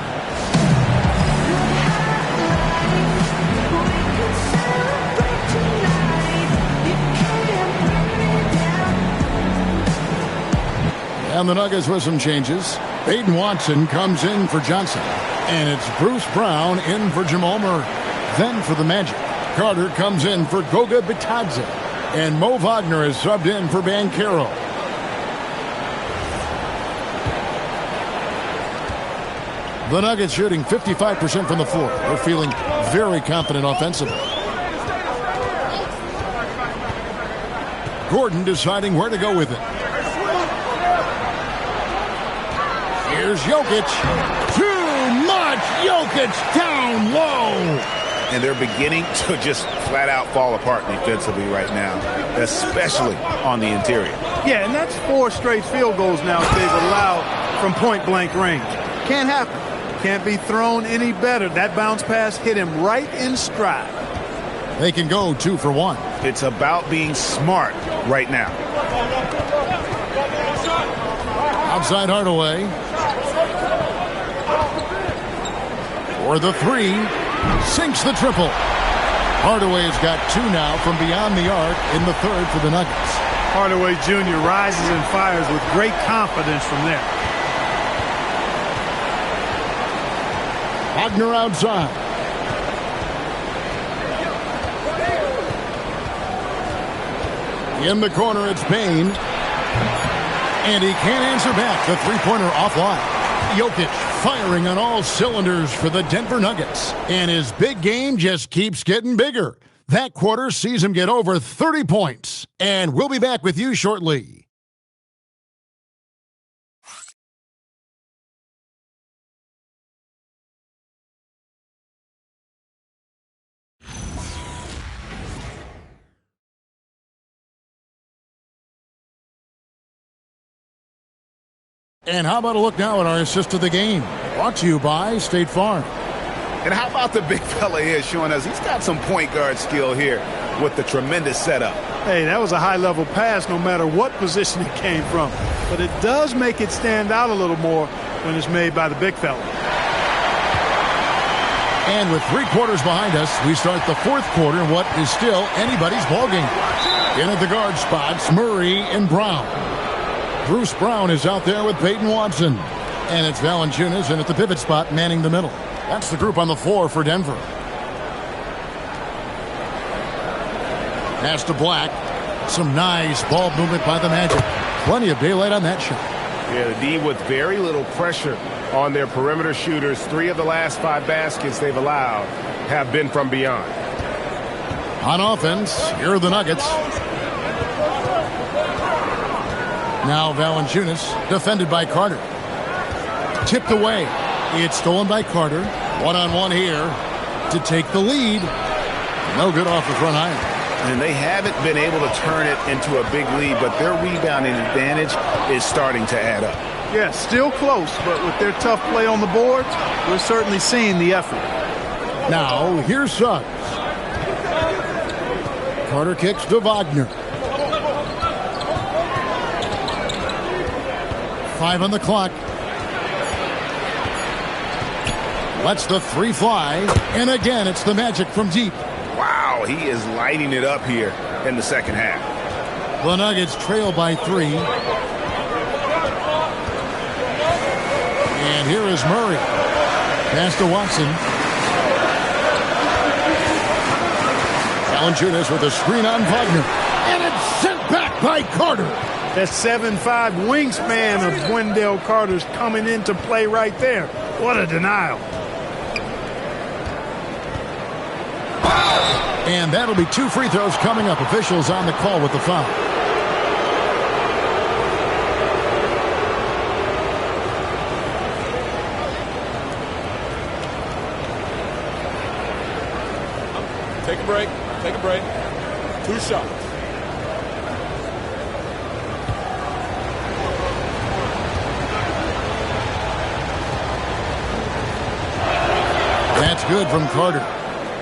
And the Nuggets with some changes. Peyton Watson comes in for Johnson. And it's Bruce Brown in for Jamal Murray. Then for the Magic, Carter comes in for Goga Bitadze. And Mo Wagner is subbed in for Banchero. The Nuggets shooting 55% from the floor. They're feeling very confident offensively. Gordon deciding where to go with it. Here's Jokic. Too much Jokic down low. And they're beginning to just flat out fall apart defensively right now, especially on the interior. Yeah, and that's 4 straight field goals now they've allowed from point-blank range. Can't happen. Can't be thrown any better. That bounce pass hit him right in stride. They can go 2 for 1. It's about being smart right now. Outside Hardaway. For the 3. Sinks the triple. Hardaway's got 2 now from beyond the arc in the third for the Nuggets. Hardaway Jr. rises and fires with great confidence from there. Wagner outside. In the corner, it's Bain. And he can't answer back. The three-pointer offline. Jokic firing on all cylinders for the Denver Nuggets. And his big game just keeps getting bigger. That quarter sees him get over 30 points. And we'll be back with you shortly. And how about a look now at our assist of the game? Brought to you by State Farm. And how about the big fella here showing us he's got some point guard skill here with the tremendous setup. Hey, that was a high-level pass no matter what position it came from. But it does make it stand out a little more when it's made by the big fella. And with 3 quarters behind us, we start the 4th quarter in what is still anybody's ballgame. In at the guard spots, Murray and Brown. Bruce Brown is out there with Peyton Watson. And it's Valanciunas in at the pivot spot, manning the middle. That's the group on the floor for Denver. Pass to Black. Some nice ball movement by the Magic. Plenty of daylight on that shot. Yeah, the D with very little pressure on their perimeter shooters. 3 of the last 5 baskets they've allowed have been from beyond. On offense, here are the Nuggets. Now Valanciunas, defended by Carter. Tipped away. It's stolen by Carter. One-on-one here to take the lead. No good off the front iron. And they haven't been able to turn it into a big lead, but their rebounding advantage is starting to add up. Yeah, still close, but with their tough play on the boards, we're certainly seeing the effort. Now, here's Suggs. Carter kicks to Wagner. 5 on the clock. Lets the 3 fly. And again, it's the Magic from deep. Wow, he is lighting it up here in the second half. The Nuggets trail by 3. And here is Murray. Pass to Watson. Valanciunas with a screen on Wagner. And it's sent back by Carter. That 7'5" wingspan of Wendell Carter's coming into play right there. What a denial. And that'll be 2 free throws coming up. Officials on the call with the foul. Take a break. Take a break. 2 shots. That's good from Carter.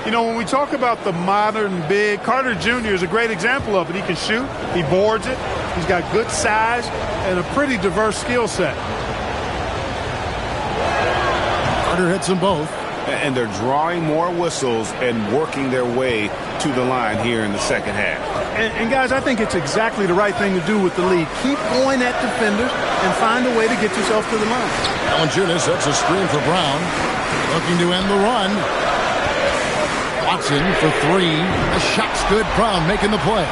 You know, when we talk about the modern big, Carter Jr. is a great example of it. He can shoot, he boards it, he's got good size, and a pretty diverse skill set. Carter hits them both. And they're drawing more whistles and working their way to the line here in the second half. And guys, I think it's exactly the right thing to do with the lead. Keep going at defenders and find a way to get yourself to the line. Valanciunas sets a screen for Brown. Looking to end the run. Watson for 3. The shot's good. Brown making the play.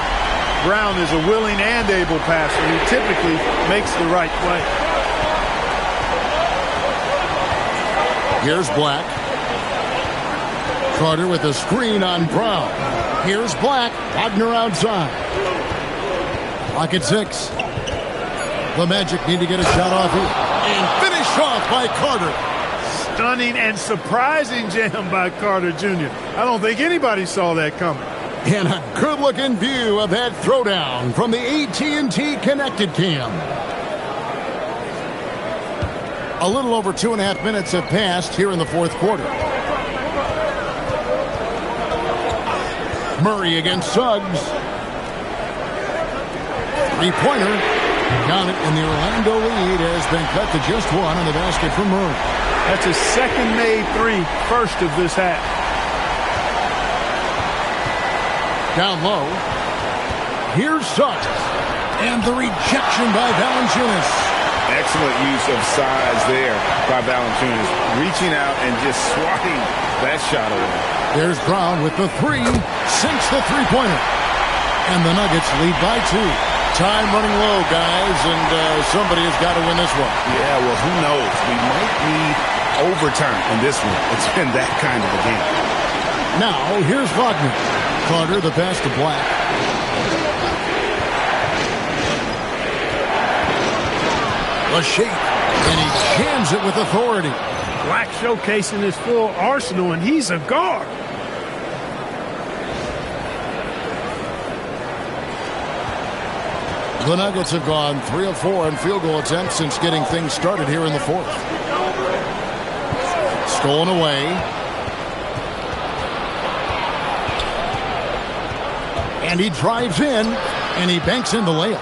Brown is a willing and able passer. He typically makes the right play. Here's Black. Carter with a screen on Brown. Here's Black. Wagner outside. Clock at 6. The Magic need to get a shot off here. And finished off by Carter. Stunning and surprising jam by Carter Jr. I don't think anybody saw that coming. And a good-looking view of that throwdown from the AT&T Connected Cam. A little over 2.5 minutes have passed here in the fourth quarter. Murray against Suggs. 3-pointer. Count it, and the Orlando lead has been cut to just 1 on the basket from Murray. That's his second made 3, first of this half. Down low. Here's Suggs. And the rejection by Valanciunas. Excellent use of size there by Valanciunas. Reaching out and just swatting that shot away. There's Brown with the 3. Sinks the 3-pointer. And the Nuggets lead by 2. Time running low, guys, and somebody has got to win this one. Yeah, well, who knows? We might need overtime in this one. It's been that kind of a game. Now, here's Wagner. Carter, the pass to Black. A shake, and he jams it with authority. Black showcasing his full arsenal, and he's a guard. The Nuggets have gone 3 of 4 on field goal attempts since getting things started here in the fourth. Stolen away. And he drives in, and he banks in the layup.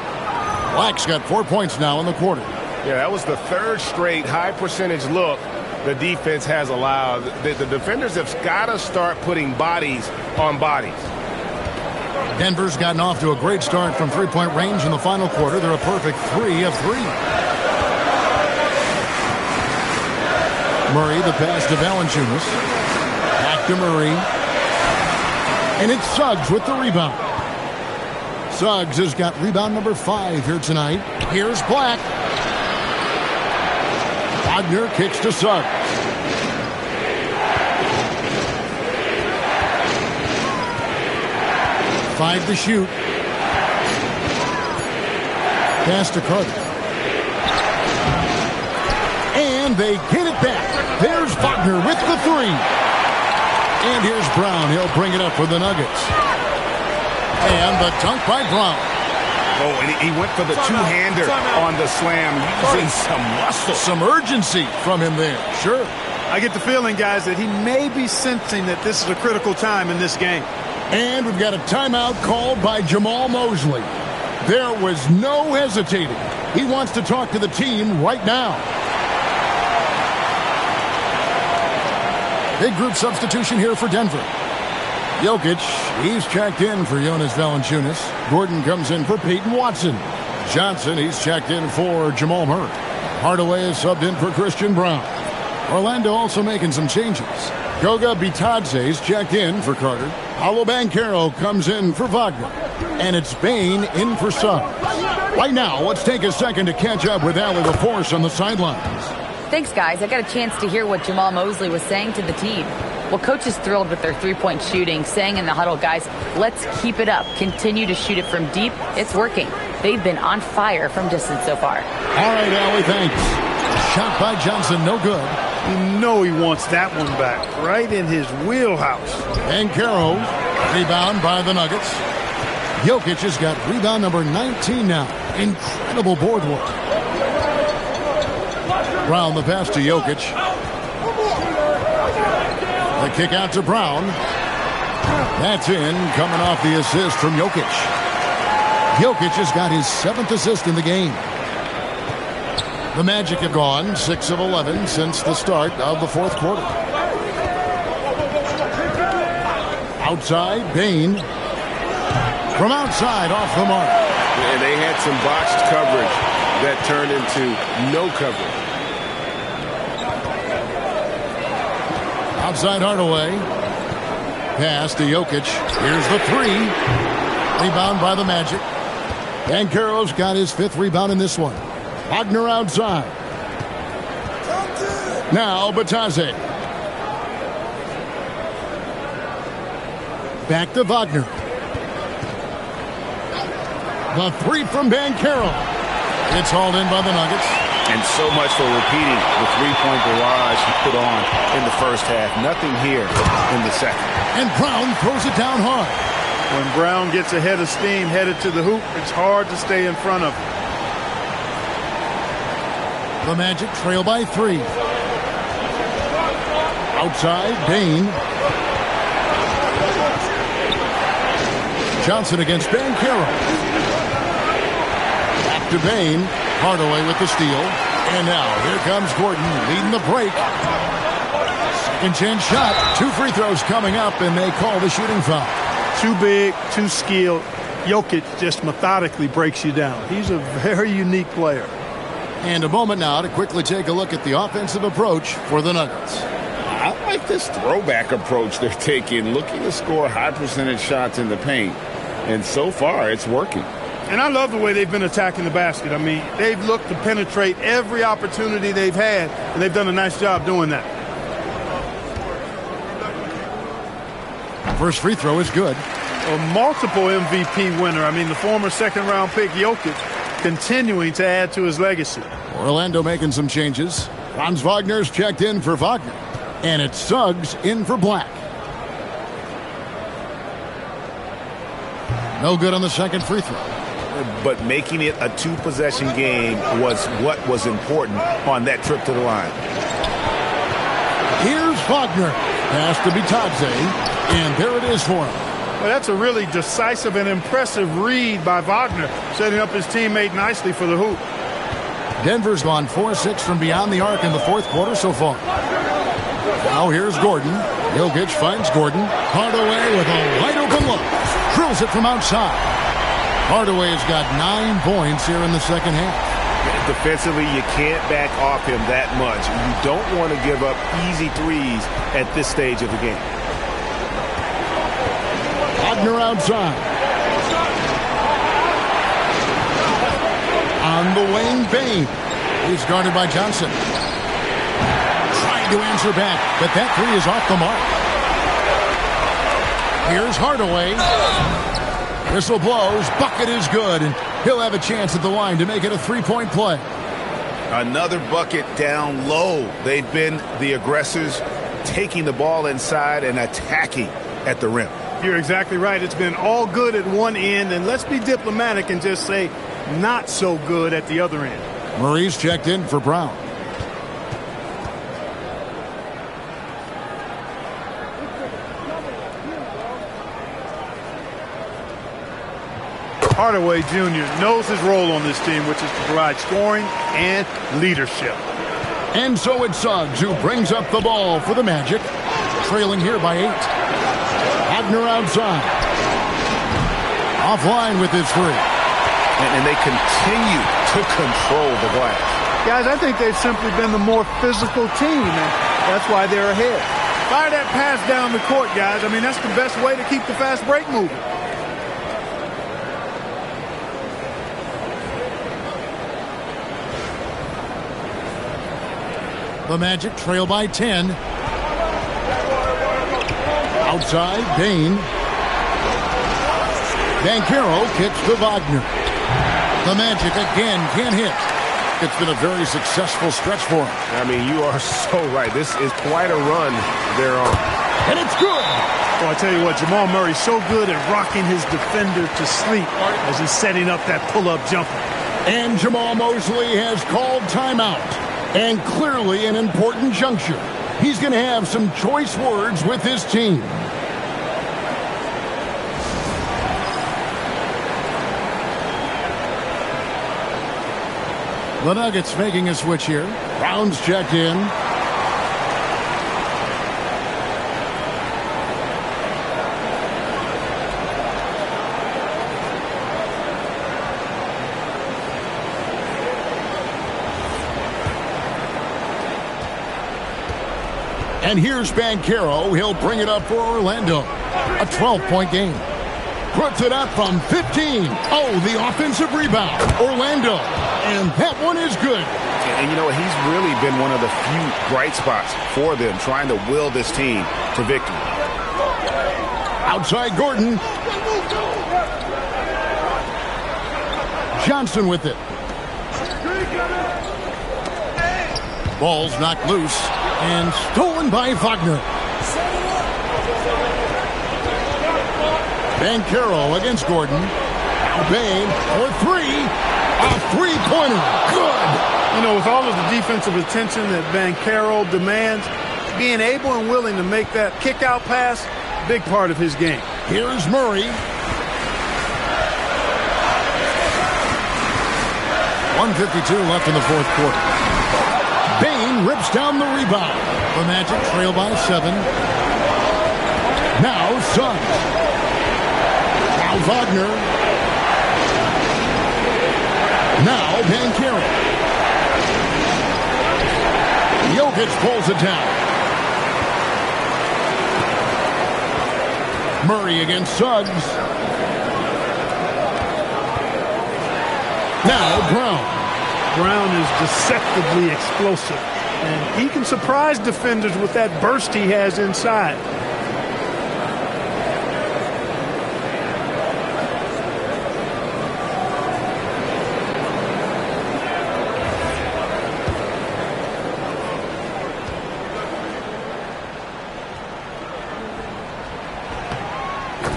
Black's got 4 points now in the quarter. Yeah, that was the 3rd straight high-percentage look the defense has allowed. The defenders have got to start putting bodies on bodies. Denver's gotten off to a great start from 3-point range in the final quarter. They're a perfect 3 of 3. Murray, the pass to Valanciunas. Back to Murray. And it's Suggs with the rebound. Suggs has got rebound number 5 here tonight. Here's Black. Wagner kicks to Suggs. Five to shoot. Pass to Carter. And they get it back. There's Wagner with the 3. And here's Brown. He'll bring it up for the Nuggets. And the dunk by Brown. Oh, and he went for the two-hander on the slam, using some muscle. Some urgency from him there. Sure. I get the feeling, guys, that he may be sensing that this is a critical time in this game. And we've got a timeout called by Jamal Mosley. There was no hesitating. He wants to talk to the team right now. Big group substitution here for Denver. Jokic, he's checked in for Jonas Valanciunas. Gordon comes in for Peyton Watson. Johnson, he's checked in for Jamal Murray. Hardaway is subbed in for Christian Brown. Orlando also making some changes. Goga Bitadze's checked in for Carter. Paolo Banchero comes in for Wagner. And it's Bane in for Suggs. Right now, let's take a second to catch up with Allie LaForce on the sidelines. Thanks, guys. I got a chance to hear what Jamal Mosley was saying to the team. Well, coach is thrilled with their three-point shooting, saying in the huddle, guys, let's keep it up. Continue to shoot it from deep. It's working. They've been on fire from distance so far. All right, Allie, thanks. Shot by Johnson, no good. You know he wants that one back, right in his wheelhouse. Banchero, rebound by the Nuggets. Jokic has got rebound number 19 now. Incredible board work. Brown the pass to Jokic. The kick out to Brown. That's in, coming off the assist from Jokic. Jokic has got his 7th assist in the game. The Magic have gone 6 of 11 since the start of the 4th quarter. Outside, Bane. From outside, off the mark. And they had some botched coverage that turned into no coverage. Outside Hardaway. Pass to Jokic. Here's the 3. Rebound by the Magic. Banchero's got his 5th rebound in this one. Wagner outside. Now Bitadze. Back to Wagner. The 3 from Banchero. It's hauled in by the Nuggets. And so much for repeating the three-point barrage he put on in the first half. Nothing here in the second. And Brown throws it down hard. When Brown gets ahead of steam, headed to the hoop, it's hard to stay in front of him. The Magic trail by 3. Outside, Bane. Johnson against Banchero. Back to Bane. Hardaway with the steal. And now, here comes Gordon leading the break. Second chance shot. 2 free throws coming up, and they call the shooting foul. Too big, too skilled. Jokic just methodically breaks you down. He's a very unique player. And a moment now to quickly take a look at the offensive approach for the Nuggets. I like this throwback approach they're taking, looking to score high percentage shots in the paint. And so far, it's working. And I love the way they've been attacking the basket. I mean, they've looked to penetrate every opportunity they've had, and they've done a nice job doing that. First free throw is good. A multiple MVP winner. I mean, the former second-round pick, Jokic, continuing to add to his legacy. Orlando making some changes. Franz Wagner's checked in for Wagner. And it's Suggs in for Black. No good on the second free throw. But making it a 2-possession game was what was important on that trip to the line. Here's Wagner. Pass to Bitadze. And there it is for him. Well, that's a really decisive and impressive read by Wagner, setting up his teammate nicely for the hoop. Denver's gone 4-6 from beyond the arc in the 4th quarter so far. Now here's Gordon. Jokic finds Gordon. Hardaway with a wide open look. Drills it from outside. Hardaway has got 9 points here in the second half. Defensively, you can't back off him that much. You don't want to give up easy threes at this stage of the game. Wagner outside. On the wing, Bane. He's guarded by Johnson. Trying to answer back, but that 3 is off the mark. Here's Hardaway. Whistle blows. Bucket is good, and he'll have a chance at the line to make it a 3-point play. Another bucket down low. They've been the aggressors, taking the ball inside and attacking at the rim. You're exactly right. It's been all good at one end, and let's be diplomatic and just say not so good at the other end. Murray's checked in for Brown. Hardaway Jr. knows his role on this team, which is to provide scoring and leadership. And so it's Suggs who brings up the ball for the Magic, trailing here by 8. Wagner outside. Offline with his three. And they continue to control the glass. Guys, I think they've simply been the more physical team, and that's why they're ahead. Fire that pass down the court, guys. I mean, that's the best way to keep the fast break moving. The Magic trail by 10. Outside, Bain. Banchero kicks to Wagner. The Magic again can't hit. It's been a very successful stretch for him. I mean, you are so right. This is quite a run they're on. And it's good. Well, I tell you what, Jamal Murray's so good at rocking his defender to sleep as he's setting up that pull-up jumper. And Jamal Mosley has called timeout. And clearly an important juncture. He's going to have some choice words with his team. The Nuggets making a switch here. Brown's checked in. And here's Banchero. He'll bring it up for Orlando. A 12-point game. Puts it up from 15. Oh, the offensive rebound. Orlando. And that one is good. And you know what? He's really been one of the few bright spots for them, trying to will this team to victory. Outside Gordon. Johnson with it. Ball's knocked loose and stolen by Wagner. Banchero against Gordon. Now Bain for three. A three-pointer. Good. You know, with all of the defensive attention that Banchero demands, being able and willing to make that kick-out pass, big part of his game. Here's Murray. 1:52 left in the fourth quarter. Bain rips down the rebound. The Magic trail by 7. Now Suggs. Now Wagner. Now Banchero. Jokic pulls it down. Murray against Suggs. Now Brown. Brown is deceptively explosive, and he can surprise defenders with that burst he has inside.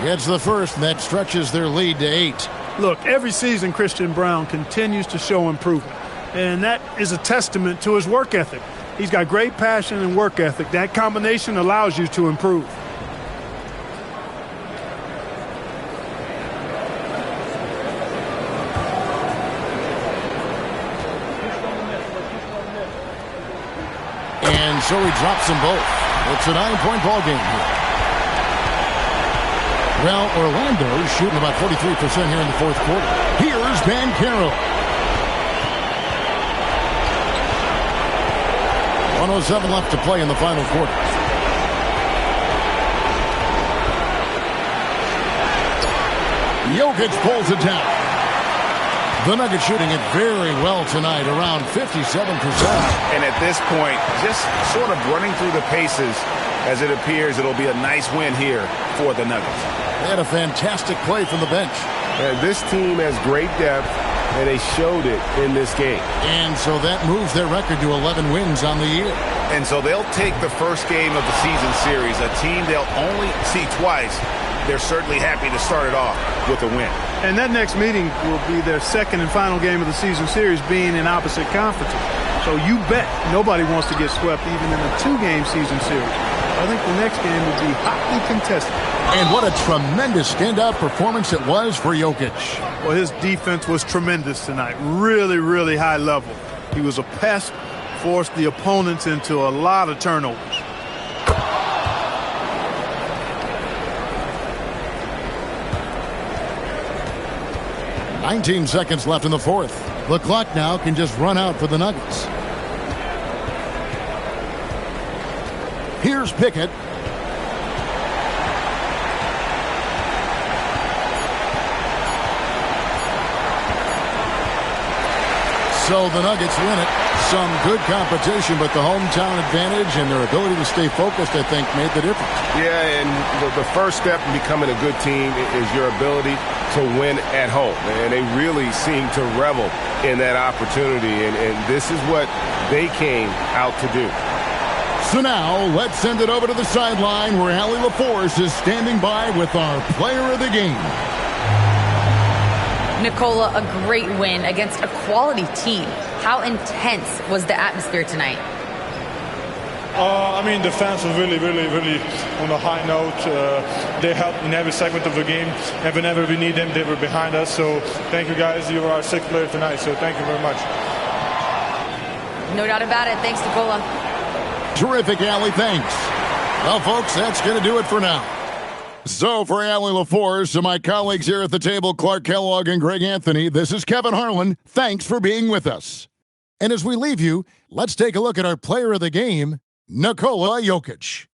Gets the first, and that stretches their lead to 8. Look, every season Christian Brown continues to show improvement, and that is a testament to his work ethic. He's got great passion and work ethic. That combination allows you to improve. And so he drops them both. It's a 9-point ball game here. Well, Orlando's shooting about 43% here in the fourth quarter. Here's Banchero. 1:07 left to play in the final quarter. Jokic pulls it down. The Nuggets shooting it very well tonight, around 57%. And at this point, just sort of running through the paces as it appears it'll be a nice win here for the Nuggets. They had a fantastic play from the bench. This team has great depth, and they showed it in this game. And so that moves their record to 11 wins on the year. And so they'll take the first game of the season series, a team they'll only see twice. They're certainly happy to start it off with a win. And that next meeting will be their second and final game of the season series, being in opposite conferences. So you bet nobody wants to get swept even in a 2-game season series. I think the next game will be hotly contested. And what a tremendous standout performance it was for Jokic. Well, his defense was tremendous tonight. Really, really high level. He was a pest, forced the opponents into a lot of turnovers. "19 seconds left in the fourth. The clock now can just run out for the Nuggets. Here's Pickett. So the Nuggets win it. Some good competition, but the hometown advantage and their ability to stay focused, I think, made the difference. Yeah, and the first step in becoming a good team is your ability to win at home. And they really seem to revel in that opportunity, and this is what they came out to do. So now, let's send it over to the sideline where Allie LaForce is standing by with our player of the game. Nicola, a great win against a quality team. How intense was the atmosphere tonight? I mean, the fans were really on a high note. They helped in every segment of the game. And whenever we need them, they were behind us. So thank you, guys. You were our sixth player tonight, so thank you very much. No doubt about it. Thanks, Nicola. Terrific, Allie. Thanks. Well, folks, that's going to do it for now. So for Allie LaForce and my colleagues here at the table, Clark Kellogg and Greg Anthony, this is Kevin Harlan. Thanks for being with us. And as we leave you, let's take a look at our player of the game, Nikola Jokic.